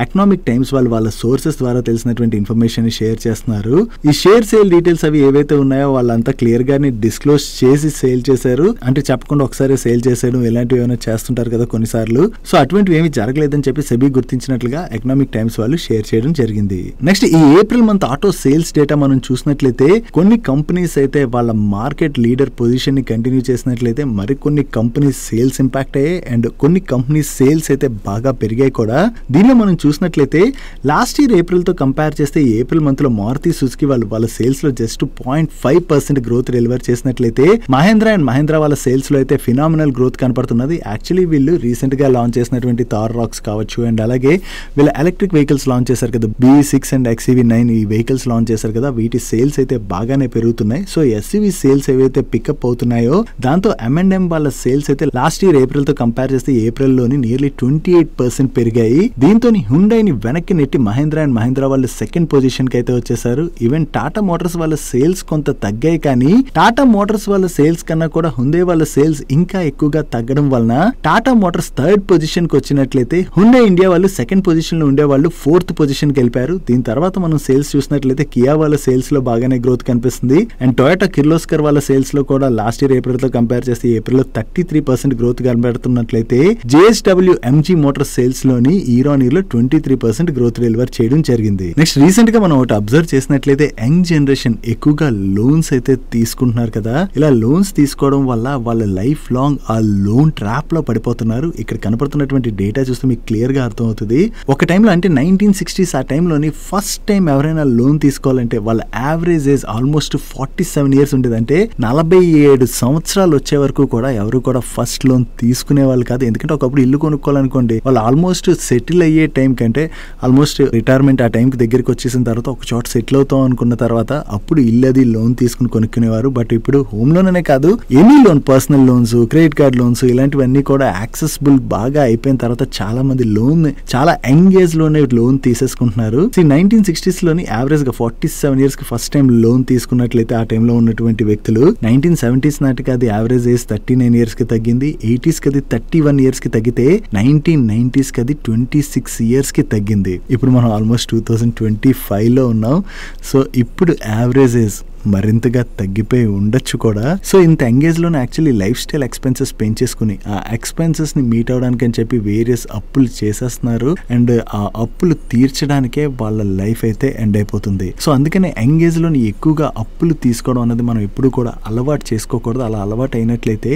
ఎకనామిక్ టైమ్స్ వాళ్ళు వాళ్ళ సోర్సెస్ ద్వారా తెలిసినటువంటి ఇన్ఫర్మేషన్ షేర్ చేస్తున్నారు. ఈ షేర్ సేల్ డీటెయిల్స్ అవి ఏవైతే ఉన్నాయో వాళ్ళంతా క్లియర్ గానే డిస్క్లోజ్ చేసి సేల్ చేశారు. అంటే చెప్పకుండా ఒకసారి సేల్ చేసేయడం ఇలాంటివి ఏమైనా చేస్తుంటారు కదా కొన్నిసార్లు. సో అటువంటివి ఏమీ జరగలేదని చెప్పి సెబీ గుర్తించినట్లుగా ఎకనామిక్ టైమ్స్ వాళ్ళు షేర్ చేయడం జరిగింది. నెక్స్ట్ ఈ April month auto sales data మనం చూసినట్లయితే కొన్ని కంపెనీస్ అయితే వాళ్ళ మార్కెట్ లీడర్ పొజిషన్ ని కంటిన్యూ చేసినట్లయితే మరికొన్ని కంపెనీస్ సేల్స్ ఇంపాక్ట్ అయ్యాయి అండ్ కొన్ని కంపెనీస్ సేల్స్ అయితే బాగా పెరిగాయి కూడా. దీనిలో మనం చూసినట్లయితే లాస్ట్ ఇయర్ ఏప్రిల్ తో కంపేర్ చేస్తే ఏప్రిల్ మంత్ లో మారుతి సుజుకి వాళ్ళ సేల్స్ లో జస్ట్ 0.5% గ్రోత్ డెలివర్ చేసినట్లయితే మహేంద్ర అండ్ మహేంద్ర వాళ్ళ సేల్స్ లో అయితే ఫినామినల్ గ్రోత్ కనపడుతున్నది. యాక్చువల్లీ వీళ్ళు రీసెంట్ గా లాంచ్ చేసినటువంటి థార్ రాక్స్ కావచ్చు అండ్ అలాగే వీళ్ళ ఎలక్ట్రిక్ వెహికల్స్ లాంచ్ చేశారు కదా, BE6 అండ్ XEV9 ఈ వెహికల్స్ లాంచ్ చేశారు కదా, వీటి సేల్స్ అయితే బాగానే పెరుగుతున్నాయి. సో SUV సేల్స్ ఏవైతే పికప్ అవుతున్నాయో దాంతో M&M వాళ్ళ సేల్స్ అయితే లాస్ట్ ఇయర్ ఏప్రిల్ తో కంపేర్ చేస్తే ఏప్రిల్ లోని నియర్లీ 28% పెరిగాయి. దీంతో హ్యుండైని వెనక్కి నెట్టి మహేంద్ర అండ్ మహేంద్ర వాళ్ళు సెకండ్ పొజిషన్ కి అయితే వచ్చేసారు. ఈవెన్ టాటా మోటార్స్ వాళ్ళ సేల్స్ కొంత తగ్గాయి, కానీ టాటా మోటార్స్ వాళ్ళ సేల్స్ కన్నా కూడా హుండై వాళ్ళ సేల్స్ ఇంకా ఎక్కువగా తగ్గడం వలన టాటా మోటార్స్ థర్డ్ పొజిషన్ కి వచ్చినట్లయితే హుండై ఇండియా వాళ్ళు సెకండ్ పొజిషన్ లో ఉండే వాళ్ళు ఫోర్త్ పొజిషన్ కి వెళ్ళిపోయారు. దీని తర్వాత మనం సేల్స్ చూసినట్లయితే కియా వాళ్ళ సేల్స్ లో బాగానే గ్రోత్ కనిపిస్తుంది అండ్ టొయోటా కిర్లోస్కర్ వాళ్ళ సేల్స్ లో కూడా లాస్ట్ ఇయర్ ఏప్రిల్ తో కంపేర్ చేస్తే ఏప్రిల్ లో 33% గ్రోత్ కనబడుతున్నట్లయితే JSW MG మోటార్స్ సేల్స్ లోని ఇయర్ ఆన్ ఇయర్ లో 23% గ్రోత్ డెలివర్ చేయడం జరిగింది. నెక్స్ట్ రీసెంట్ గా మనం ఒకటి అబ్జర్వ్ చేసినట్లయితే యంగ్ జనరేషన్ ఎక్కువగా లోన్స్ అయితే తీసుకుంటున్నారు కదా. ఇలా లోన్స్ తీసుకోవడం వల్ల వాళ్ళ లైఫ్ లాంగ్ ఆ లోన్ ట్రాప్ లో పడిపోతున్నారు. ఇక్కడ కనపడుతున్నటువంటి డేటా చూస్తే మీకు క్లియర్ గా అర్థం అవుతుంది. ఒక టైంలో అంటే 1960s ఆ టైంలోని ఫస్ట్ టైం ఎవరైనా లోన్ తీసుకోవాలంటే వాళ్ళ యావరేజ్ ఏజ్ ఆల్మోస్ట్ 47 years ఉండేది. అంటే 47 సంవత్సరాలు వచ్చే వరకు కూడా ఎవరు కూడా ఫస్ట్ లోన్ తీసుకునే వాళ్ళు కాదు. ఎందుకంటే ఒకప్పుడు ఇల్లు కొనుక్కోవాలనుకోండి వాళ్ళు ఆల్మోస్ట్ సెటిల్ అయ్యే టైం కంటే ఆల్మోస్ట్ రిటైర్మెంట్ ఆ టైంకి దగ్గరికి వచ్చేసిన తర్వాత ఒక చోట సెటిల్ అవుతాం అనుకున్న తర్వాత అప్పుడు ఇల్లు అది లోన్ తీసుకుని కొనుక్కునేవారు. బట్ ఇప్పుడు హోమ్ లోన్ అనే కాదు any loan, personal loans, credit card loans ఇలాంటివన్నీ కూడా యాక్సెసిబుల్ బాగా అయిపోయిన తర్వాత చాలా మంది లోన్ చాలా యంగ్ ఏజ్ లోనే లోన్ తీసేసుకుంటున్నారు. 1960s లోని యావరేజ్ గా 47 years కి ఫస్ట్ టైం లోన్ తీసుకున్నట్లయితే ఆ టైంలో ఉన్నటువంటి వ్యక్తులు 1970s నాటికి అది యావరేజ్ ఏజ్ 39 years కి తగ్గింది, 80s కి అది 31 years కి తగ్గితే 1990s కి అది 26 years కి తగ్గింది. ఇప్పుడు మనం ఆల్మోస్ట్ 2025 లో ఉన్నాం. సో ఇప్పుడు యావరేజ్ ఏజ్ మరింతగా తగ్గిపోయి ఉండొచ్చు కూడా. సో ఇంత ఎంగేజ్ లోనే యాక్చువల్లీ లైఫ్ స్టైల్ ఎక్స్పెన్సెస్ పెంచేసుకుని ఆ ఎక్స్పెన్సెస్ ని మీట్ అవడానికి అని చెప్పి వేరియస్ అప్పులు చేసేస్తున్నారు అండ్ ఆ అప్పులు తీర్చడానికే వాళ్ళ లైఫ్ అయితే ఎండ్ అయిపోతుంది. సో అందుకనే ఎంగేజ్ లోని ఎక్కువగా అప్పులు తీసుకోవడం అనేది మనం ఎప్పుడు కూడా అలవాటు చేసుకోకూడదు. అలా అలవాటు అయినట్లయితే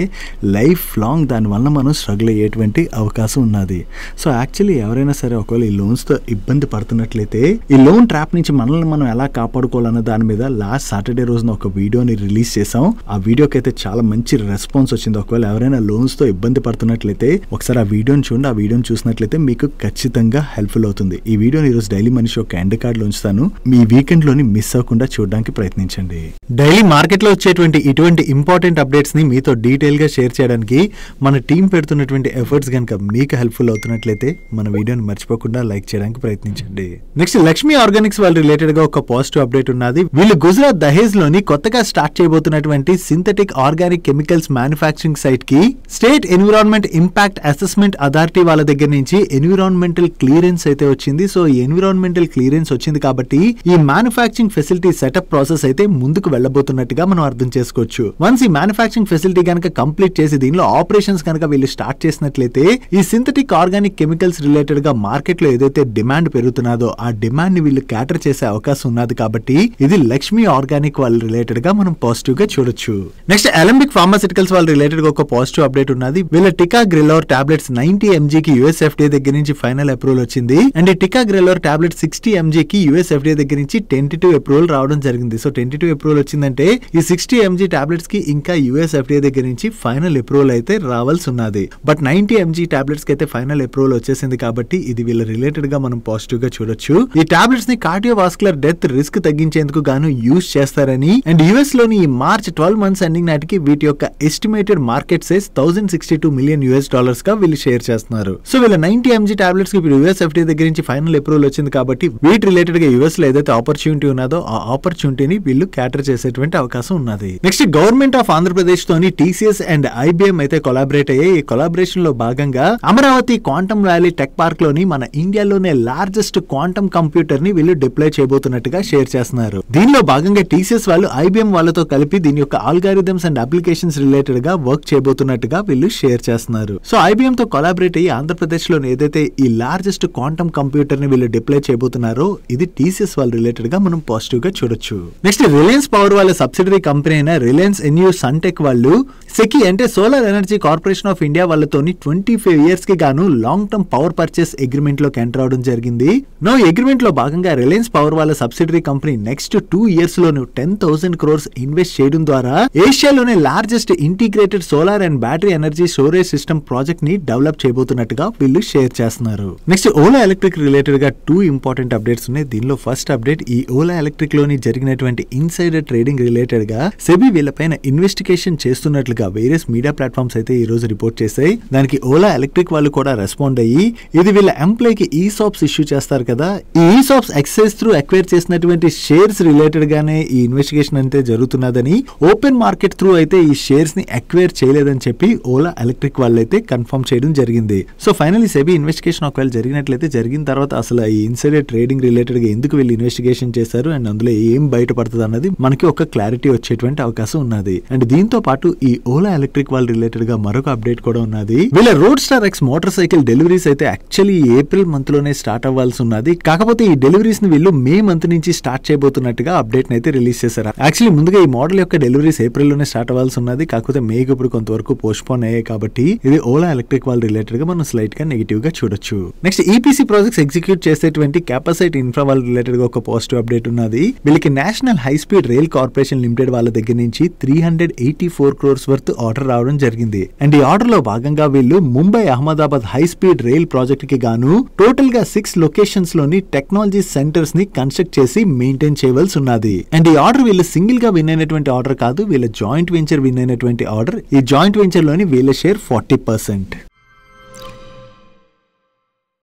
లైఫ్ లాంగ్ దానివల్ల మనం స్ట్రగుల్ అయ్యేటువంటి అవకాశం ఉన్నది. సో యాక్చువల్లీ ఎవరైనా సరే ఒకవేళ ఈ లోన్స్ తో ఇబ్బంది పడుతున్నట్లయితే ఈ లోన్ ట్రాప్ నుంచి మనల్ని మనం ఎలా కాపాడుకోవాలన్న దాని మీద లాస్ట్ సాటర్డే రోజున ఒక వీడియోని రిలీజ్ చేసాం. ఆ వీడియోకి అయితే చాలా మంచి రెస్పాన్స్ వచ్చింది. ఒకవేళ ఎవరైనా లోన్స్ తో ఇబ్బంది పడుతున్నట్లయితే ఒకసారి ఆ వీడియోని చూడండి. ఆ వీడియోని చూసినట్లయితే మీకు ఖచ్చితంగా హెల్ప్ఫుల్ అవుతుంది. ఈ వీడియోని ఈరోజు డైలీ మనిషి ఒక ఎండ్ కార్డ్ లో ఉంచుతాను. మీ వీకెండ్ లోని మిస్ అవ్వకుండా చూడడానికి ప్రయత్నించండి. డైలీ మార్కెట్ లో వచ్చేటువంటి ఇటువంటి ఇంపార్టెంట్ అప్డేట్స్ ని మీతో డీటెయిల్ గా షేర్ చేయడానికి మన టీం పెడుతున్నటువంటి ఎఫర్ట్స్ కనుక మీకు హెల్ప్ఫుల్ అవుతున్నట్లయితే మన వీడియోని మర్చిపోకుండా లైక్ చేయడానికి ప్రయత్నించండి. నెక్స్ట్ లక్ష్మీ ఆర్గానిక్స్ వాళ్ళ రిలేటెడ్ గా ఒక పాజిటివ్ అప్డేట్ ఉన్నది. వీళ్ళు గుజరాత్ దహేజ్ విలేజ్ లోని కొత్తగా స్టార్ట్ చేయబోతున్నటువంటి synthetic organic chemicals manufacturing site కి state environment impact assessment authority వాళ్ళ దగ్గర నుంచి ఎన్విరాన్మెంటల్ క్లియరెన్స్ అయితే వచ్చింది. సో ఈ ఎన్విరాన్మెంటల్ క్లియరెన్స్ వచ్చింది కాబట్టి ఈ మ్యానుఫ్యాక్చరింగ్ ఫెసిలిటీ సెటప్ ప్రాసెస్ అయితే ముందుకు వెళ్ళబోతున్నట్టుగా మనం అర్థం చేసుకోవచ్చు. వన్స్ ఈ మ్యానుఫ్యాక్చరింగ్ ఫెసిలిటీ కనుక కంప్లీట్ చేసి దీనిలో ఆపరేషన్స్ కనుక వీళ్ళు స్టార్ట్ చేసినట్లయితే ఈ సింథటిక్ ఆర్గానిక్ కెమికల్స్ రిలేటెడ్ గా మార్కెట్ లో ఏదైతే డిమాండ్ పెరుగుతున్నదో ఆ డిమాండ్ ని వీళ్ళు క్యాటర్ చేసే అవకాశం ఉన్నది కాబట్టి ఇది లక్ష్మి ఆర్గానిక్ వాళ్ళ రిలేటెడ్ గా మనం పాజిటివ్ గా చూడొచ్చు. నెక్స్ట్ అలెంబిక్ ఫార్మాసిటికల్స్ వాళ్ళ రిలేటెడ్ గా ఒక పాజిటివ్ అప్డేట్ ఉన్నది. వీళ్ళ టికాగ్రెలోర్ టాబ్లెట్స్ 90 mg కి యుఎస్ ఎఫ్డిఏ దగ్గర నుంచి ఫైనల్ అప్రూవల్ వచ్చింది. అండ్ ఈ టికాగ్రెలోర్ టాబ్లెట్ 60 mg కి యుఎస్ ఎఫ్డిఏ దగ్గర నుంచి టెంటేటివ్ అప్రూవల్ రావడం జరిగింది. సో టెంటేటివ్ అప్రూవల్ వచ్చిందంటే ఈ 60 mg టాబ్లెట్స్ కి ఇంకా యుఎస్ ఎఫ్డిఏ దగ్గర నుంచి ఫైనల్ అప్రూవల్ అయితే రావాల్సి ఉన్నది. బట్ 90 mg టాబ్లెట్స్ కి అయితే ఫైనల్ అప్రూవల్ వచ్చేసింది కాబట్టి ఇది వీళ్ళ రిలేటెడ్ గా మనం పాజిటివ్ గా చూడొచ్చు. ఈ టాబ్లెట్స్ ని కార్డియోవాస్కులర్ డెత్ రిస్క్ తగ్గించేందుకు గాను యూజ్ చేస్తారని అండ్ యుఎస్ లోని ఈ మార్చ్ 12 months ఎండింగ్ నాటికి వీటి యొక్క ఎస్టిమేటెడ్ మార్కెట్ సైజ్ $1062 million గా వీళ్ళు షేర్ చేస్తున్నారు. సో వీళ్ళ 90 mg టాబ్లెట్స్ కి ఇప్పుడు యుఎస్ ఎఫ్డిఏ దగ్గర నుంచి ఫైనల్ అప్రూవల్ వచ్చింది కాబట్టి వీటి రిలేటెడ్ గా యుఎస్ లో ఏదైతే ఆపర్చునిటీ ఉన్నదో ఆ ఆపర్చునిటీని వీళ్ళు క్యాటర్ చేసేటువంటి అవకాశం ఉన్నది. నెక్స్ట్ గవర్నమెంట్ ఆఫ్ ఆంధ్రప్రదేశ్ తోని టీసీఎస్ అండ్ ఐబిఎం అయితే కొలాబరేట్ అయ్యాయి. ఈ కొలాబరేషన్ లో భాగంగా Amaravati quantum valley tech park లోని మన ఇండియాలోనే లార్జెస్ట్ క్వాంటమ్ కంప్యూటర్ ని వీళ్ళు డిప్లాయ్ చేయబోతున్నట్టుగా షేర్ చేస్తున్నారు. దీనిలో భాగంగా టీసీఎస్ వాళ్ళు ఐబిఎం వాళ్ళతో కలిపి దీని యొక్క ఆల్గారిథమ్స్ అండ్ అప్లికేషన్స్ రిలేటెడ్ గా వర్క్ చేయబోతున్నట్టుగా వీళ్ళు షేర్ చేస్తున్నారు. సో ఐబిఎం తో కొలాబరేట్ అయ్యి ఆంధ్రప్రదేశ్ లో ఏదైతే ఈ లార్జెస్ట్ క్వాంటమ్ కంప్యూటర్ ని వీళ్ళు డిప్లాయ్ చేయబోతున్నారో ఇది టీసీఎస్ వాళ్ళ రిలేటెడ్ గా మనం పాజిటివ్ గా చూడొచ్చు. నెక్స్ట్ రిలయన్స్ పవర్ వాళ్ళ సబ్సిడరీ కంపెనీ అయిన రిలయన్స్ ఎన్యూ సన్టెక్ వాళ్ళు సెకి అంటే solar energy corporation of India వాళ్ళతోని 25 years కి గాను long term power purchase agreement లోకి ఎంటర్ అవడం జరిగింది. నో అగ్రిమెంట్ లో భాగంగా రిలయన్స్ పవర్ వాళ్ళ సబ్సిడరీ కంపెనీ నెక్స్ట్ 2 years లోను 10,000 crores ఇన్వెస్ట్ చేయడం ద్వారా ఏషియాలోనే largest integrated solar and battery energy storage system project ని డెవలప్ చేయబోతున్నట్టుగా వీళ్ళు షేర్ చేస్తున్నారు. నెక్స్ట్ ఓలా ఎలక్ట్రిక్ రిలేటెడ్ గా 2 important అప్డేట్స్ ఉన్నాయి. దీనిలో ఫస్ట్ అప్డేట్ ఈ ఓలా ఎలక్ట్రిక్ లోని జరిగినటువంటి ఇన్సైడర్ ట్రేడింగ్ రిలేటెడ్ గా సెబీ వీళ్ళపైన ఇన్వెస్టిగేషన్ చేస్తున్నట్లుగా వేరియస్ మీడియా ప్లాట్ఫామ్స్ అయితే ఈ రోజు రిపోర్ట్ చేశాయి. దానికి ఓలా ఎలక్ట్రిక్ వాళ్ళు కూడా రెస్పాండ్ అయ్యి ఇది వీళ్ళ ఎంప్లాయ్ కి ఈసాప్స్ ఇష్యూ చేస్తారు కదా, ఈ ఈసాప్స్ ఎక్సైజ్ త్రూ అక్వైర్ చేసినటువంటి షేర్స్ రిలేటెడ్ గానే ఈ ఇన్వెస్టిగేషన్ అయితే జరుగుతున్నదని, ఓపెన్ మార్కెట్ త్రూ అయితే ఈ షేర్స్ ని అక్వైర్ చేయలేదని చెప్పి ఓలా ఎలక్ట్రిక్ వాళ్ళు అయితే కన్ఫర్మ్ చేయడం జరిగింది. సో ఫైనల్లీ సెబీ ఇన్వెస్టిగేషన్ ఒకవేళ జరిగినట్లయితే జరిగిన తర్వాత అసలు ఈ ఇన్సైడర్ ట్రేడింగ్ రిలేటెడ్ గా ఎందుకు వీళ్ళు ఇన్వెస్టిగేషన్ చేశారు అండ్ అందులో ఏం బయటపడుతుంది అన్నది మనకి ఒక క్లారిటీ వచ్చేటువంటి అవకాశం ఉన్నది. అండ్ దీంతో పాటు ఈ ఓలా ఎలక్ట్రిక్ వాళ్ళ రిలేటెడ్ గా మరొక అప్డేట్ కూడా ఉన్నది. వీళ్ళ road star X motor cycle deliveries అయితే యాక్చువల్లీ ఏప్రిల్ మంత్ లోనే స్టార్ట్ అవ్వాల్సి ఉన్నది. కాకపోతే ఈ డెలివరీస్ ని వీళ్ళు మే మంత్ నుంచి స్టార్ట్ చేయబోతున్నట్టుగా అప్డేట్ అయితే రిలీజ్ చేశారు. యాక్చువల్లీ ముందుగా ఈ మోడల్ యొక్క డెలివరీస్ ఏప్రిల్ లోనే స్టార్ట్ అవ్వాల్సి ఉన్నది. కాకపోతే మేకి ఇప్పుడు కొంతవరకు పోస్ట్పోన్ అయ్యాయి కాబట్టి ఇది ఓలా ఎలక్ట్రిక్ వాళ్ళ రిలేటెడ్ గా మనం స్లైట్ గా నెగిటివ్ గా చూడొచ్చు. నెక్స్ట్ ఈపీసీ ప్రాజెక్ట్స్ ఎగ్జిక్యూట్ చేసేటువంటి క్యాపసైట్ ఇన్ఫ్రా వాళ్ళ రిలేటెడ్ గా ఒక పాజిటివ్ అప్డేట్ ఉన్నది. వీళ్ళకి national high speed rail corporation limited వాళ్ళ దగ్గర నుంచి 384 crores వర్త్ ఆర్డర్ రావడం జరిగింది. అండ్ ఈ ఆర్డర్ లో భాగంగా వీళ్ళు Mumbai Ahmedabad high speed rail project కి గాను టోటల్ గా 6 లొకేషన్స్ లోని టెక్నాలజీ సెంటర్స్ ని కన్స్ట్రక్ట్ చేసి మెయింటైన్ చేయవలసి ఉన్నది. అండ్ ఈ ఆర్డర్ వీళ్ళు సింగిల్ గా విన్ అయినటువంటి ఆర్డర్ కాదు, వీళ్ళ జాయింట్ వెంచర్ విన్ అయినటువంటి ఆర్డర్. ఈ జాయింట్ వెంచర్ లోని వీళ్ళ షేర్ 40%.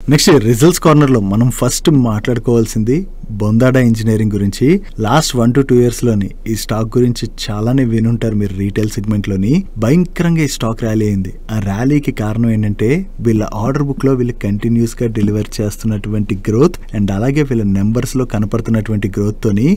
నెక్స్ట్ రిజల్ట్స్ కార్నర్ లో మనం ఫస్ట్ మాట్లాడుకోవాల్సింది బొందాడా ఇంజనీరింగ్ గురించి. లాస్ట్ 1 to 2 years లోని ఈ స్టాక్ గురించి చాలానే వినుంటారు మీరు రీటైల్ సెగ్మెంట్ లోని. భయంకరంగా ఈ స్టాక్ ర్యాలీ అయింది. ఆ ర్యాలీకి కారణం ఏంటంటే వీళ్ళ ఆర్డర్ బుక్ లో వీళ్ళు కంటిన్యూస్ గా డెలివర్ చేస్తున్నటువంటి గ్రోత్ అండ్ అలాగే వీళ్ళ నెంబర్స్ లో కనపడుతున్నటువంటి గ్రోత్ తోని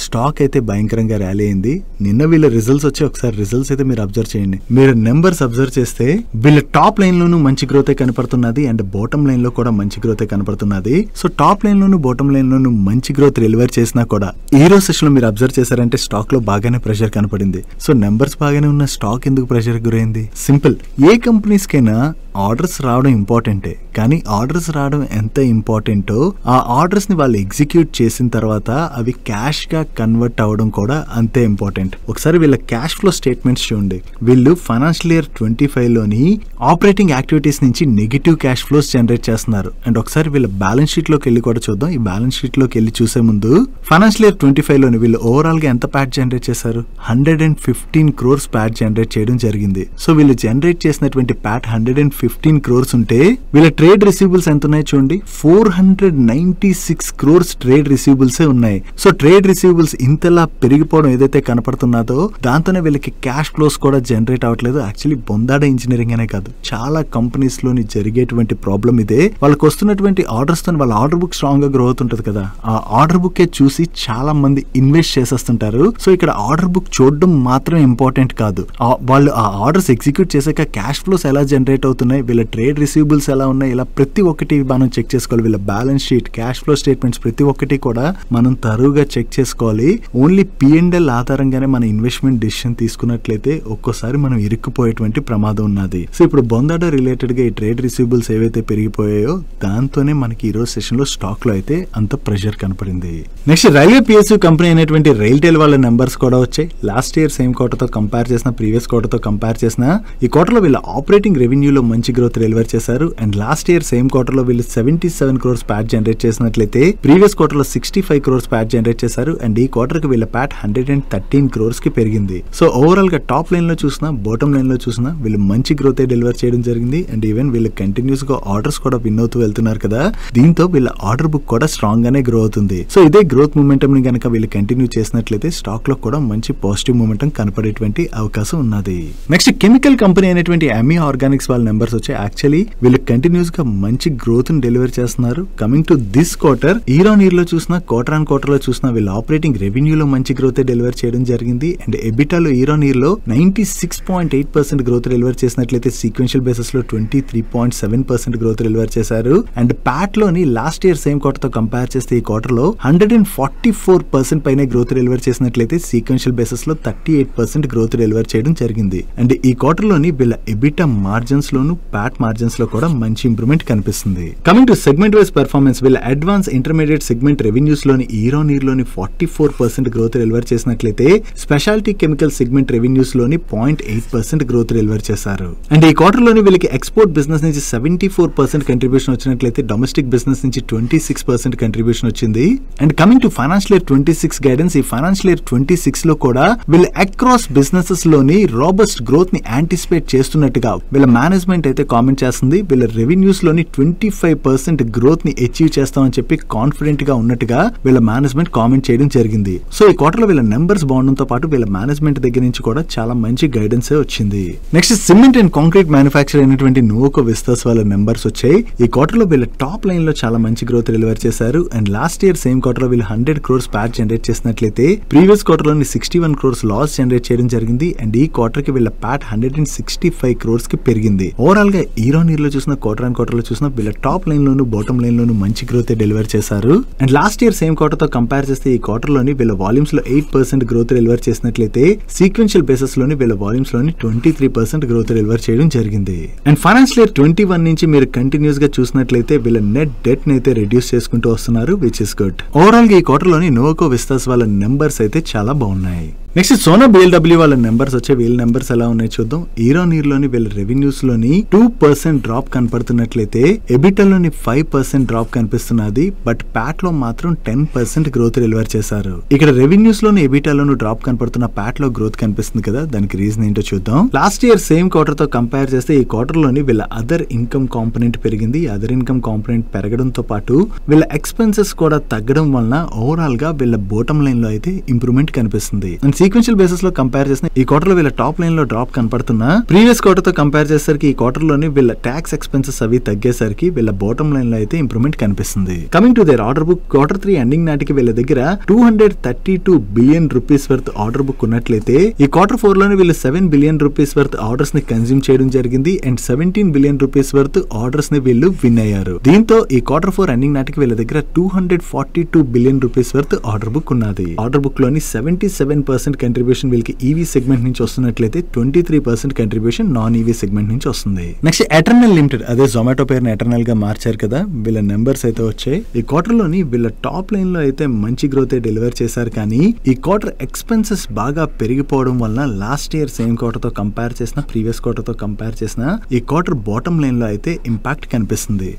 స్టాక్ అయితే భయంకరంగా ర్యాలీ అయింది. నిన్న వీళ్ళ రిజల్ట్స్ వచ్చి ఒకసారి రిజల్ట్స్ అయితే మీరు అబ్జర్వ్ చేయండి. మీరు నెంబర్స్ అబ్జర్వ్ చేస్తే వీళ్ళ టాప్ లైన్ లోనూ మంచి గ్రోత్ కనపడుతున్నది అండ్ బాటమ్ లైన్ లో కూడా మంచి గ్రోత్ కనపడుతున్నది. సో టాప్ లైన్ లోను బాటమ్ లైన్ లోను మంచి గ్రోత్ డెలివర్ చేసినా కూడా ఈ రోజు సెషన్ లో మీరు అబ్జర్వ్ చేశారంటే స్టాక్ లో బాగానే ప్రెషర్ కనపడింది. సో నెంబర్స్ బాగానే ఉన్న స్టాక్ ఎందుకు ప్రెషర్ గురైంది? సింపుల్, ఏ కంపెనీస్ కైనా ఆర్డర్స్ రావడం ఇంపార్టెంటే, కానీ ఆర్డర్స్ రావడం ఎంత ఇంపార్టెంటో ఆ ఆర్డర్స్ ని వాళ్ళు ఎగ్జిక్యూట్ చేసిన తర్వాత అవి క్యాష్ గా కన్వర్ట్ అవడం కూడా అంతే ఇంపార్టెంట్. ఒకసారి వీళ్ళ క్యాష్ ఫ్లో స్టేట్మెంట్స్ చూడండి. వీళ్ళు ఫైనాన్షియల్ ఇయర్ 25 లోని ఆపరేటింగ్ యాక్టివిటీస్ నుంచి నెగిటివ్ క్యాష్ ఫ్లోస్ జనరేట్ చేస్తున్నారు. అండ్ ఒకసారి వీళ్ళ బ్యాలెన్స్ షీట్ లోకి వెళ్ళి కూడా చూద్దాం. ఈ బ్యాలెన్స్ షీట్ లోకి వెళ్ళి చూసే ముందు ఫైనాన్షియల్ ఇయర్ 25 లోని వీళ్ళు ఓవరాల్ గా ఎంత ప్యాట్ జనరేట్ చేశారు? 115 crores ప్యాట్ జనరేట్ చేయడం జరిగింది. సో వీళ్ళు జనరేట్ చేసినటువంటి ప్యాట్ 115 615 crores ఉంటే వీళ్ళ ట్రేడ్ రిసీవబుల్స్ ఎంత ఉన్నాయి చూడండి, 496 crores ట్రేడ్ రిసీవబుల్స్ ఉన్నాయి. సో ట్రేడ్ రిసీవబుల్స్ ఇంతలా పెరిగిపోవడం ఏదైతే కనపడుతున్నదో దాంతోనే వీళ్ళకి క్యాష్ ఫ్లోస్ కూడా జనరేట్ అవ్వట్లేదు. యాక్చువల్లీ బొందాడ ఇంజనీరింగ్ అనే కాదు, చాలా కంపెనీస్ లోని జరిగేటువంటి ప్రాబ్లం ఇదే. వాళ్ళకి వస్తున్నటువంటి ఆర్డర్స్ తో వాళ్ళ ఆర్డర్ బుక్ స్ట్రాంగ్ గా గ్రోత్ ఉంటుంది కదా, ఆ ఆర్డర్ బుక్ చూసి చాలా మంది ఇన్వెస్ట్ చేసేస్తుంటారు. సో ఇక్కడ ఆర్డర్ బుక్ చూడడం మాత్రం ఇంపార్టెంట్ కాదు, వాళ్ళు ఆ ఆర్డర్స్ ఎగ్జిక్యూట్ చేశాక క్యాష్ ఫ్లోస్ ఎలా జనరేట్ అవుతున్నాయి, వీళ్ళ ట్రేడ్ రిసీవబుల్స్ ఎలా ఉన్నాయి, ఇలా ప్రతి ఒక్కటి మనం చెక్ చేసుకోవాలి. వీళ్ళ balance sheet, cash flow statements ప్రతి ఒక్కటి కూడా మనం తరువుగా చెక్ చేసుకోవాలి. ఓన్లీ P&L ఆధారంగానే మన ఇన్వెస్ట్మెంట్ డిసిషన్ తీసుకున్నట్లయితే ఒక్కోసారి మనం ఇరుక్కుపోయేటువంటి ప్రమాదం ఉన్నది. సో ఇప్పుడు బొందాడ రిలేటెడ్ గా ఈ ట్రేడ్ రిసీవబుల్స్ ఏవైతే పెరిగిపోయాయో దాంతోనే మనకి ఈ రోజు సెషన్ లో స్టాక్ లో అయితే అంత ప్రెషర్ కనపడింది. నెక్స్ట్ రైల్వే PSU కంపెనీ అయినటువంటి రైల్టెల్ వాళ్ళ నెంబర్స్ కూడా వచ్చాయి. లాస్ట్ ఇయర్ సేమ్ క్వార్టర్ తో కంపేర్ చేసిన, ప్రీవియస్ క్వార్టర్ తో కంపేర్ చేసిన ఈ క్వార్టర్ లో వీళ్ళ ఆపరేటింగ్ రెవెన్యూలో మంచి గ్రోత్ డెలివర్ చేశారు. And last year same quarter లో వీళ్ళు 77 crores ప్యాట్ జనరేట్ చేసినట్లయితే ప్రీవియస్ క్వార్టర్ లో 65 crores ప్యాట్ జనరేట్ చేశారు. అండ్ ఈ క్వార్టర్ కి వీళ్ళ ప్యాట్ 113 crores కి పెరిగింది. సో ఓవరాల్ గా టాప్ లైన్ లో చూసినా, బాటమ్ లైన్ లో చూసినా వీళ్ళు మంచి గ్రోత్ డెలివర్ చేయడం జరిగింది. అండ్ ఈవెన్ వీళ్ళు కంటిన్యూస్ గా ఆర్డర్స్ కూడా విన్ అవుతూ వెళ్తున్నారు కదా, దీంతో వీళ్ళ ఆర్డర్ బుక్ కూడా స్ట్రాంగ్ గానే గ్రో అవుతుంది. సో ఇదే గ్రోత్ మూమెంటం ని గనక వీళ్ళు కంటిన్యూ చేసినట్లయితే స్టాక్ లో కూడా మంచి పాజిటివ్ మూమెంటం కనపడేటువంటి అవకాశం ఉన్నది. నెక్స్ట్ కెమికల్ కంపెనీ అయినటువంటి AMI ఆర్గానిక్స్ వాళ్ళ నెంబర్స్ వచ్చాయి. యాక్చువల్లీ వీళ్ళు కంటిన్యూస్ గా మంచి గ్రోత్ ని డెలివర్ చేస్తున్నారు. Coming to this quarter, year on year లో చూసినా, క్వార్టర్ ఆన్ క్వార్టర్ లో చూసినా వీళ్ళ ఆపరేటింగ్ రెవెన్యూలో మంచి గ్రోత్ డెలివర్ చేయడం జరిగింది. అండ్ ఎబిటాలో ఇయర్ ఆన్ ఇయర్ లో 96.8% గ్రోత్ డెలివర్ చేసినట్లయితే సీక్వెన్షియల్ బేసిస్ లో 23.7% గ్రోత్ డెలివర్ చేశారు. అండ్ ప్యాట్ లోని లాస్ట్ ఇయర్ సేమ్ క్వార్టర్ తో కంపేర్ చేస్తే ఈ క్వార్టర్ లో 144% పైన గ్రోత్ డెలివర్ చేసినట్లయితే సీక్వెన్షియల్ బేసిస్ లో 38% గ్రోత్ డెలివర్ చేయడం జరిగింది. అండ్ ఈ క్వార్టర్ లోని వీళ్ళ ఎబిటా మార్జిన్స్ లోను, ప్యాట్ మార్జిన్స్ లో కూడా మంచి ఇంప్రూవ్మెంట్ కనిపిస్తుంది. Coming to segment wise performance, వీళ్ళ అడ్వాన్స్ ఇంటర్మీడియట్ సెగ్మెంట్ రెవెన్యూస్ లోని ఇయర్ ఆన్ ఇయర్ లోని 44% గ్రోత్ డెలివర్ చేసినట్లయితే స్పెషాలిటీ కెమికల్ సెగ్మెంట్ రెవెన్యూస్ లోని 0.8% గ్రోత్ డెలివర్ చేశారు. అండ్ ఈ క్వార్టర్ లోని వీళ్ళకి ఎక్స్పోర్ట్ బిజినెస్ నుంచి 74% కంట్రిబ్యూషన్ వచ్చినట్లయితే డొమెస్టిక్ బిజినెస్ నుంచి 26% కంట్రిబ్యూషన్ వచ్చింది. And coming to financial year 26 guidance, ఈ ఫైనాన్షియల్ ఇయర్ 26 లో కూడా వీళ్ళు అక్రాస్ బిజినెసెస్ లోని రాబస్ట్ గ్రోత్ ని యాంటిసిపేట్ చేస్తున్నట్టుగా వీళ్ళ మేనేజ్మెంట్ అయితే కామెంట్ చేస్తుంది. వీళ్ళ రెవెన్యూస్ లోని 25% గ్రోత్ ని అచీవ్ చేస్తామని చెప్పి కాన్ఫిడెంట్ గా ఉన్నట్టుగా వీళ్ళ మేనేజ్మెంట్ కామెంట్ చేయడం జరిగింది. సో ఈ క్వార్టర్ లో వీళ్ళ నెంబర్స్ బాగుండడంతో పాటు వీళ్ళ మేనేజ్మెంట్ దగ్గర నుంచి కూడా చాలా మంచి గైడెన్స్ వచ్చింది. Next cement and concrete manufacture అయినటువంటి నోవోకో విస్తాస్ వాళ్ళ నెంబర్స్ వచ్చాయి. ఈ క్వార్టర్ లో వీళ్ళ టాప్ లైన్ లో చాలా మంచి గ్రోత్ డెలివర్ చేశారు. And last year same quarter లో వీళ్ళు 100 crores ప్యాట్ జనరేట్ చేసినట్లయితే ప్రీవియస్ క్వార్టర్ లోని 61 crores లాస్ జనరేట్ చేయడం జరిగింది. అండ్ ఈ క్వార్టర్ కి వీళ్ళ ప్యాట్ 165 crores కి పెరిగింది. ఓవరాల్ గా ఇయర్ ఆన్ ఇయర్ లో చూసిన, క్వార్టర్ ఆన్ క్వార్టర్ లో చూసిన వీళ్ళ టాప్ లైన్ లోను, బాటమ్ లైన్ లోను మంచి గ్రోత్ డెలివర్ చేశారు. And last year same quarter తో కంపేర్ చేస్తే ఈ క్వార్టర్ లోని వీళ్ళ వాల్యూమ్స్ లో 8% గ్రోత్ డెలివర్ చేసినట్లయితే సీక్వెన్షియల్ బేసిస్ లోని వీళ్ళ వాల్యూమ్స్ లోని 23% గ్రోత్ డెలివర్ చేయడం జరిగింది. అండ్ ఫైనాన్షియల్ ఇయర్ 21 నుంచి మీరు కంటిన్యూస్ గా చూసినట్లయితే వీళ్ళ నెట్ డెట్ ని అయితే రెడ్యూస్ చేసుకుంటూ వస్తున్నారు, విచ్ ఇస్ గుడ్. ఓవరాల్ గా ఈ క్వార్టర్ లోని నోవోకో విస్తాస్ వాళ్ళ నెంబర్స్ అయితే చాలా బాగున్నాయి. నెక్స్ట్ సోనా BLW వాళ్ళ నెంబర్స్ వచ్చే, వీళ్ళ నెంబర్స్ ఎలా ఉన్నాయి చూద్దాం. ఇయర్ ఆన్ ఇయర్ లోని వీళ్ళ రెవెన్యూస్ లోని 2% డ్రాప్ కనపడుతున్నట్లయితే ఎబిటా లోని 5% డ్రాప్ కనిపిస్తున్నది. బట్ ప్యాట్ లో మాత్రం 10% గ్రోత్ డెలివర్ చేశారు. ఇక్కడ రెవెన్యూస్ లోని ఎబిటా లోను డ్రాప్ కనపడుతున్న, ప్యాట్ లో గ్రోత్ కనిపిస్తుంది కదా, దానికి రీజన్ ఏంటో చూద్దాం. లాస్ట్ ఇయర్ సేమ్ క్వార్టర్ తో కంపేర్ చేస్తే ఈ క్వార్టర్ లోని వీళ్ళ అదర్ ఇన్కమ్ కాంపోనెంట్ పెరిగింది. అదర్ ఇన్కమ్ కాంపోనెంట్ పెరగడంతో పాటు వీళ్ళ ఎక్స్పెన్సెస్ కూడా తగ్గడం వలన ఓవరాల్ గా వీళ్ళ బాటమ్ లైన్ లో అయితే ఇంప్రూవ్మెంట్ కనిపిస్తుంది. సీక్వెన్షియల్ బేసిస్ లో కంపేర్ చేసిన ఈ క్వార్టర్ లో వీళ్ళ టాప్ లైన్ లో డ్రాప్ కనపడుతున్నా, ప్రీవియస్ క్వార్టర్ తో కంపేర్ చేసేసరికి ఈ క్వార్టర్ లోని వీళ్ళ ట్యాక్స్ ఎక్స్పెన్సెస్ అవి తగ్గేసరికి వీళ్ళ బాటమ్ లైన్ లో అయితే ఇంప్రూవ్మెంట్ కనిపిస్తుంది. Coming to their order book, quarter 3 ending నాటికి వీళ్ళ దగ్గర 232 billion rupees worth order book ఉన్నట్లయితే ఈ క్వార్టర్ 4 లోని వీళ్ళు 7 బిలియన్ రూపీస్ వర్త్ ఆర్డర్స్ ని కన్స్యూమ్ చేయడం జరిగింది. And 17 billion rupees worth orders ని వీళ్ళు విన్ అయ్యారు. దీంతో ఈ క్వార్టర్ 4 ఎండింగ్ నాటికి వీళ్ళ దగ్గర 242 billion rupees worth order book ఉన్నది. ఆర్డర్ బుక్ లోని 77% కంట్రిబ్యూషన్ వీళ్ళకి ఈవీ సెగ్మెంట్ నుంచి వస్తున్నట్లయితే 23% కంట్రిబ్యూషన్ నాన్ ఈవీ సెగ్మెంట్ నుంచి వస్తుంది. నెక్స్ట్ ఎటర్నల్ లిమిటెడ్, అదే జొమాటో పేరుని ఎటర్నల్ గా మార్చారు కదా, వీళ్ళ నెంబర్స్ అయితే వచ్చాయి. ఈ క్వార్టర్ లోని వీళ్ళ టాప్ లైన్ లో అయితే మంచి గ్రోత్ డెలివర్ చేశారు. కానీ ఈ క్వార్టర్ ఎక్స్పెన్సెస్ బాగా పెరిగిపోవడం వలన లాస్ట్ ఇయర్ సేమ్ క్వార్టర్ తో కంపేర్ చేసిన, ప్రీవియస్ క్వార్టర్ తో కంపేర్ చేసిన ఈ క్వార్టర్ బాటమ్ లైన్ లో అయితే ఇంపాక్ట్ కనిపిస్తుంది.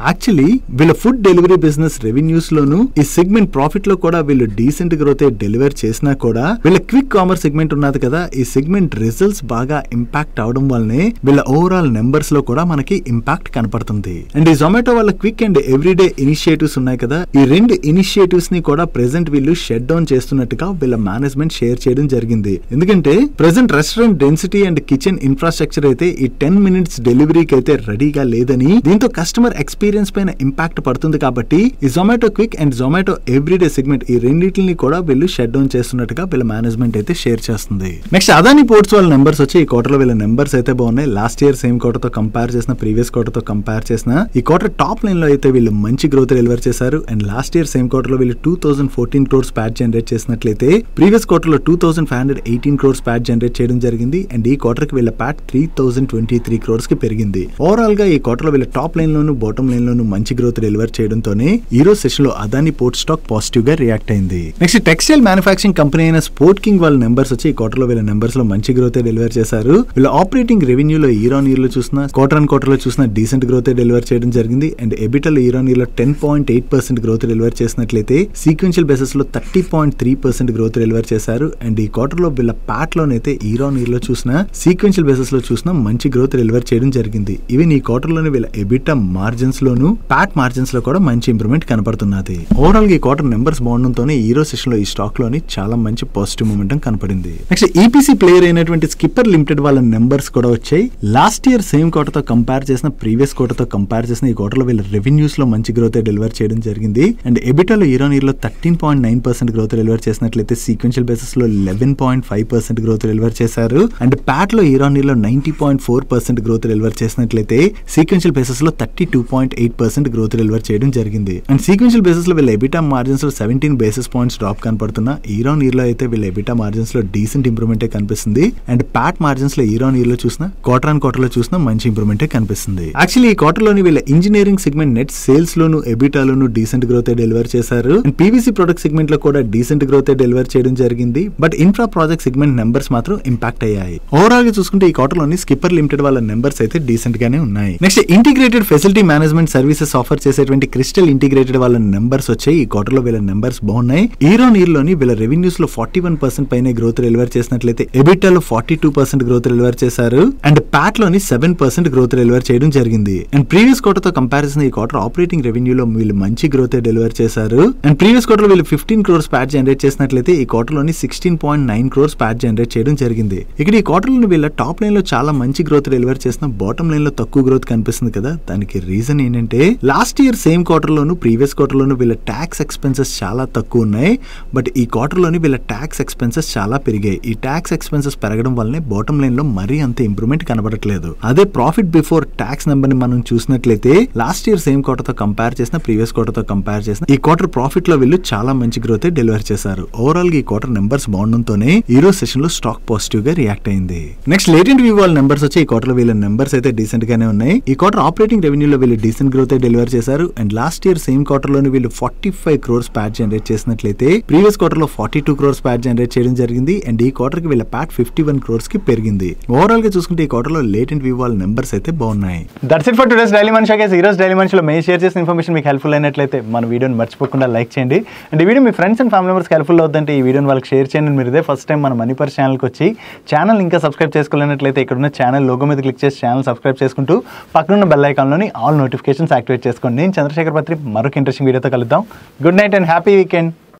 యాక్చువల్లీ వీళ్ళ ఫుడ్ డెలివరీ బిజినెస్ రెవెన్యూస్ లోను ఈ సెగ్మెంట్ ప్రాఫిట్ లో కూడా వీళ్ళు డీసెంట్ గ్రోత్ డెలివర్ చేసినా కూడా వీళ్ళ క్విక్ కామర్స్ సెగ్మెంట్ ఉన్నది కదా, ఈ సెగ్మెంట్ రిజల్ట్స్ బాగా ఇంపాక్ట్ అవడం వల్లనే వీళ్ళ ఓవరాల్ నెంబర్స్ లో కూడా మనకి ఇంపాక్ట్ కనపడుతుంది. అండ్ ఈ జొమాటో వాళ్ళ క్విక్ అండ్ ఎవ్రీడే ఇనిషియేటివ్స్ ఉన్నాయి కదా, ఈ రెండు ఇనిషియేటివ్స్ ని కూడా ప్రెసెంట్ వీళ్ళు షట్ డౌన్ చేస్తున్నట్టుగా వీళ్ళ మేనేజ్మెంట్ షేర్ చేయడం జరిగింది. ఎందుకంటే present restaurant density and kitchen infrastructure అయితే ఈ 10 minutes డెలివరీకి అయితే రెడీగా లేదని, దీంతో కస్టమర్ ఎక్స్పీరియన్స్ పైన ఇంపాక్ట్ పడుతుంది. కాబట్టి ఈ Zomato quick and Zomato everyday segment ఈ రెండింటిని కూడా వీళ్ళు షట్ డౌన్ చేస్తున్నట్టుగా వీళ్ళ మేనేజ్మెంట్ అయితే షేర్ చేస్తుంది. నెక్స్ట్ అదాని పోర్ట్స్ వాళ్ళ నెంబర్స్ వచ్చి ఈ క్వార్టర్ లో వీళ్ళ నెంబర్స్ అయితే బాగున్నాయి. లాస్ట్ ఇయర్ సేమ్ క్వార్టర్ తో కంపేర్ చేసిన, ప్రీవియస్ క్వార్టర్ తో కంపేర్ చేసిన ఈ క్వార్టర్ టాప్ లైన్ లో అయితే వీళ్ళు మంచి గ్రోత్ డెలివర్ చేశారు. And last year same quarter లో వీళ్ళు 2014 crores ప్యాట్ జనరేట్ చేసినట్లయితే ప్రీవియస్ క్వార్టర్ లో 2518 crores ప్యాట్ జనరేట్ చేయడం జరిగింది. అండ్ ఈ క్వార్టర్ కి వీళ్ళ ప్యాట్ 3023 crores కి పెరిగింది. ఓవరాల్ గా ఈ క్వార్టర్ లో వీళ్ళ టాప్ లైన్ లోను బాటమ్ లైన్ లోను మంచి గ్రోత్ డెలివర్ చేయడంతోనే ఈ రోజు సెషన్ లో అదాని పోర్ట్ స్టాక్ పాజిటివ్ గా రియాక్ట్ అయింది. నెక్స్ట్ టెక్స్టైల్ మ్యానుఫాక్చరింగ్ కంపెనీ అయిన స్పోర్ట్ కింగ్ వాళ్ళ నెంబర్స్ వచ్చి ఈ క్వార్టర్ లో వీళ్ళ నెంబర్స్ లో మంచి గ్రోత్ డెలివర్ చేశారు. వీళ్ళ ఆపరేటింగ్ రెవెన్యూ లో ఇయర్ ఆన్ ఇయర్ లో చూసిన, క్వార్టర్ ఆన్ క్వార్టర్ లో చూసిన డీసెంట్ గ్రోత్ డెలివర్ చేయడం జరిగింది. అండ్ ఎబిటా లో ఇయర్ ఆన్ ఇయర్ లో 10.8% గ్రోత్ డెలివర్ చేసినట్లయితే సీక్వెన్షియల్ బేసిస్ లో 30.3% గ్రోత్ డెలివర్ చేశారు. అండ్ ఈ క్వార్టర్ లో వీళ్ళ ప్యాట్ లోనైతే ఇయర్ ఆన్ ఇయర్ లో చూసిన, సీక్వెన్షియల్ బేసిస్ లో చూసిన మంచి గ్రోత్ డెలివర్ చేయడం జరిగింది. ఈవెన్ ఈ క్వార్టర్ లోనే వీళ్ళ ఎబిటా మార్జిన్స్ లోను ప్యాట్ మార్జిన్స్ లో కూడా మంచి ఇంప్రూవ్మెంట్ కనపడుతున్నది. ఓవరాల్ గా ఈ క్వార్టర్ నెంబర్స్ బాగుండడంతోనే ఈ రోజు సెషన్ లో ఈ స్టాక్ లోని చాలా మంచి పాజిటివ్ మూమెంటం కనపడింది. నెక్స్ట్ ఈపీసీ ప్లేయర్ అయినటువంటి స్కిప్పర్ లిమిటెడ్ వాళ్ళ నెంబర్స్ కూడా వచ్చాయి. లాస్ట్ ఇయర్ సేమ్ క్వార్టర్ తో కంపేర్ చేసిన, ప్రీవియస్ క్వార్టర్ తో కంపేర్ చేసిన ఈ క్వార్టర్ లో వీళ్ళ రెవెన్యూస్ లో మంచి గ్రోత్ డెలివర్ చేయడం జరిగింది. అండ్ ఎబిటా లో ఇయర్ ఆన్ ఇయర్ లో 13.9% గ్రోత్ డెలివర్ చేసినట్లయితే సీక్వెన్షియల్ బేసిస్ లో 11.5% గ్రోత్ డెలివర్ చేశారు. అండ్ ప్యాట్ లో ఇయర్ ఆన్ ఇయర్ లో 90.4% గ్రోత్ డెలివర్ చేసినట్లయితే సీక్వెన్షియల్ బేసిస్ లో 32.8% గ్రోత్ డెలివర్ చేయడం జరిగింది. అండ్ సీక్వెన్షియల్ బేసిస్ లో వీళ్ళ ఎబిటా మార్జిన్స్ లో 17 basis points డ్రాప్ కనపడుతున్నా, ఇయర్ ఆన్ ఇయర్ లో అయితే వీళ్ళ ఎబిటా మార్జిన్స్ లో డీసెంట్ ఇంప్రూవ్మెంట్ కనిపిస్తుంది. అండ్ ప్యాట్ మార్జిన్స్ లో ఇయర్ ఆన్ ఇయర్ లో చూసిన, క్వార్టర్ ఆన్ క్వార్టర్ లో చూసిన మంచి ఇంప్రూవ్మెంట్ కనిపిస్తుంది. యాక్చువల్లీ ఈ క్వార్టర్ లోని వీళ్ళ ఇంజనీరింగ్ సెగ్మెంట్ నెట్ సేల్స్ లోను ఎబిటాలోను డీసెంట్ గ్రోత్ డెలివర్ చేశారు. అండ్ పీవీసీ ప్రొడక్ట్ సెగ్మెంట్ లో కూడా డీసెంట్ గ్రోత్ డెలివర్ చేయడం జరిగింది. But infra project segment numbers మాత్రం ఇంపాక్ట్ అయ్యాయి. ఓవరాల్ గా చూసుకుంటే ఈ క్వార్టర్ లోని స్కిప్పర్ లిమిటెడ్ వాళ్ళ నెంబర్స్ అయితే డీసెంట్ గానే ఉన్నాయి. Next integrated facility management services offer చేసేటువంటి క్రిస్టల్ ఇంటిగ్రేటెడ్ వాళ్ళ నెంబర్స్ వచ్చాయి. ఈ క్వార్టర్ లో వీళ్ళ నెంబర్స్ బాగున్నాయి. ఇయర్ ఆన్ ఇయర్ లోని వీళ్ళ రెవెన్యూస్ లో 41% పైన గ్రోత్ డెలివర్ చేసినట్లయితే ఎబిటా లో 42% గ్రోత్ డెలివర్ చేశారు. అండ్ ప్యాట్ లోని 7% గ్రోత్ డెలివర్ చేయడం జరిగింది. అండ్ ప్రీవియస్ క్వార్టర్ తో కంపారిజన్ ఈ క్వార్టర్ ఆపరేటింగ్ రెవెన్యూ లో వీళ్ళు మంచి గ్రోత్ డెలివర్ చేశారు. అండ్ ప్రీవియస్ క్వార్టర్ లో వీళ్ళు 15 crores ప్యాట్ జనరేట్ చేసినట్లయితే ఈ క్వార్టర్ లోని 16.9 crores ప్యాట్ జనరేట్ చేయడం జరిగింది. ఇక్కడ ఈ క్వార్టర్ లోని వీళ్ళ టాప్ లైన్ లో చాలా మంచి గ్రోత్ డెలివర్ చేసిన, బాటమ్ లైన్ లో తక్కువ గ్రోత్ కనిపిస్తుంది కదా. దానికి రీజన్ ఏంటంటే లాస్ట్ ఇయర్ సేమ్ క్వార్టర్ లోను, ప్రీవియస్ క్వార్టర్ లోను వీళ్ళ ట్యాక్స్ ఎక్స్పెన్సెస్ చాలా తక్కువ ఉన్నాయి. బట్ ఈ క్వార్టర్ లోని వీళ్ళ ట్యాక్స్ ఎక్స్పెన్సెస్ చాలా పెరిగాయి. ఈ ట్యాక్స్ ఎక్స్పెన్సెస్ పెరగడం వల్లనే బాటమ్ లైన్ లో మరీ అంత ఇంప్రూవ్మెంట్ కనబడట్లేదు. అదే ప్రాఫిట్ బిఫోర్ ట్యాక్స్ నెంబర్ ని మనం చూసినట్లయితే లాస్ట్ ఇయర్ సేమ్ క్వార్టర్ తో కంపేర్ చేసిన, ప్రీవియస్ క్వార్టర్ తో కంపేర్ చేసిన ఈ క్వార్టర్ ప్రాఫిట్ లో వీళ్ళు చాలా మంచి గ్రోత్ డెలివర్ చేశారు. ఓవరాల్ గా ఈ క్వార్టర్ నెంబర్స్ బాగుండడంతోనే ఈ రోజు సెషన్ లో స్టాక్ పాజిటివ్ గా రియాక్ట్ అయింది. నెక్స్ట్ లేటెంట్ వ్యూ వాళ్ళ నెంబర్స్ వచ్చి ఈ క్వార్టర్ లో వీళ్ళ నెంబర్స్ అయితే డీసెంట్ గానే ఉన్నాయి. ఈ క్వార్టర్ ఆపరేటింగ్ రెవెన్యూ లో వీళ్ళు డీసెంట్ గ్రోత్ డెలివర్ చేశారు. And last year same quarter లోని వీళ్ళు 45 crores ప్యాట్ జనరేట్ చేసినట్లయితే ప్రీవియస్ క్వార్టర్ లో 42 crores ప్యాట్ జనరేట్ చేయడం జరిగింది. అండ్ ఈ క్వార్టర్ కి వీళ్ళ ప్యాట్ 51 crores కి పెరిగింది. ఓవరాల్ గా చూసుకుంటే ఈ క్వార్టర్ లో లేటెంట్ వ్యూ వాళ్ళ నెంబర్స్ అయితే బాగున్నాయి. That's it for today's daily మనిషి. ఈ రోజు డైలీ మనిషిలో మేము షేర్ చేసిన ఇన్ఫర్మేషన్ మీకు హెల్ప్ఫుల్ అయినట్లయితే మన వీడియోని మర్చిపోకుండా లైక్ చేయండి. అండ్ ఈ video me friends and family members helpful అవుతుంటే ఈ వీడియోని వాళ్ళకి షేర్ చేయండి. మీరు ఇదే ఫస్ట్ టైం మన మనీ పర్స్ ఛానల్కి వచ్చి ఛానల్ ఇంకా సబ్స్క్రైబ్ చేసుకోలేనట్లయితే ఇక్కడ ఉన్న ఛానల్ లోగో మీద క్లిక్ చేసి ఛానల్ సబ్స్క్రైబ్ చేసుకుంటూ పక్కనున్న బెల్ ఐకాన్లోని ఆల్ నోటిఫికేషన్స్ యాక్టివేట్ చేసుకోండి. నేను చంద్రశేఖర్ పత్రి మరొక ఇంట్రెస్టింగ్ వీడియోతో కలుద్దాం. Good night and happy weekend.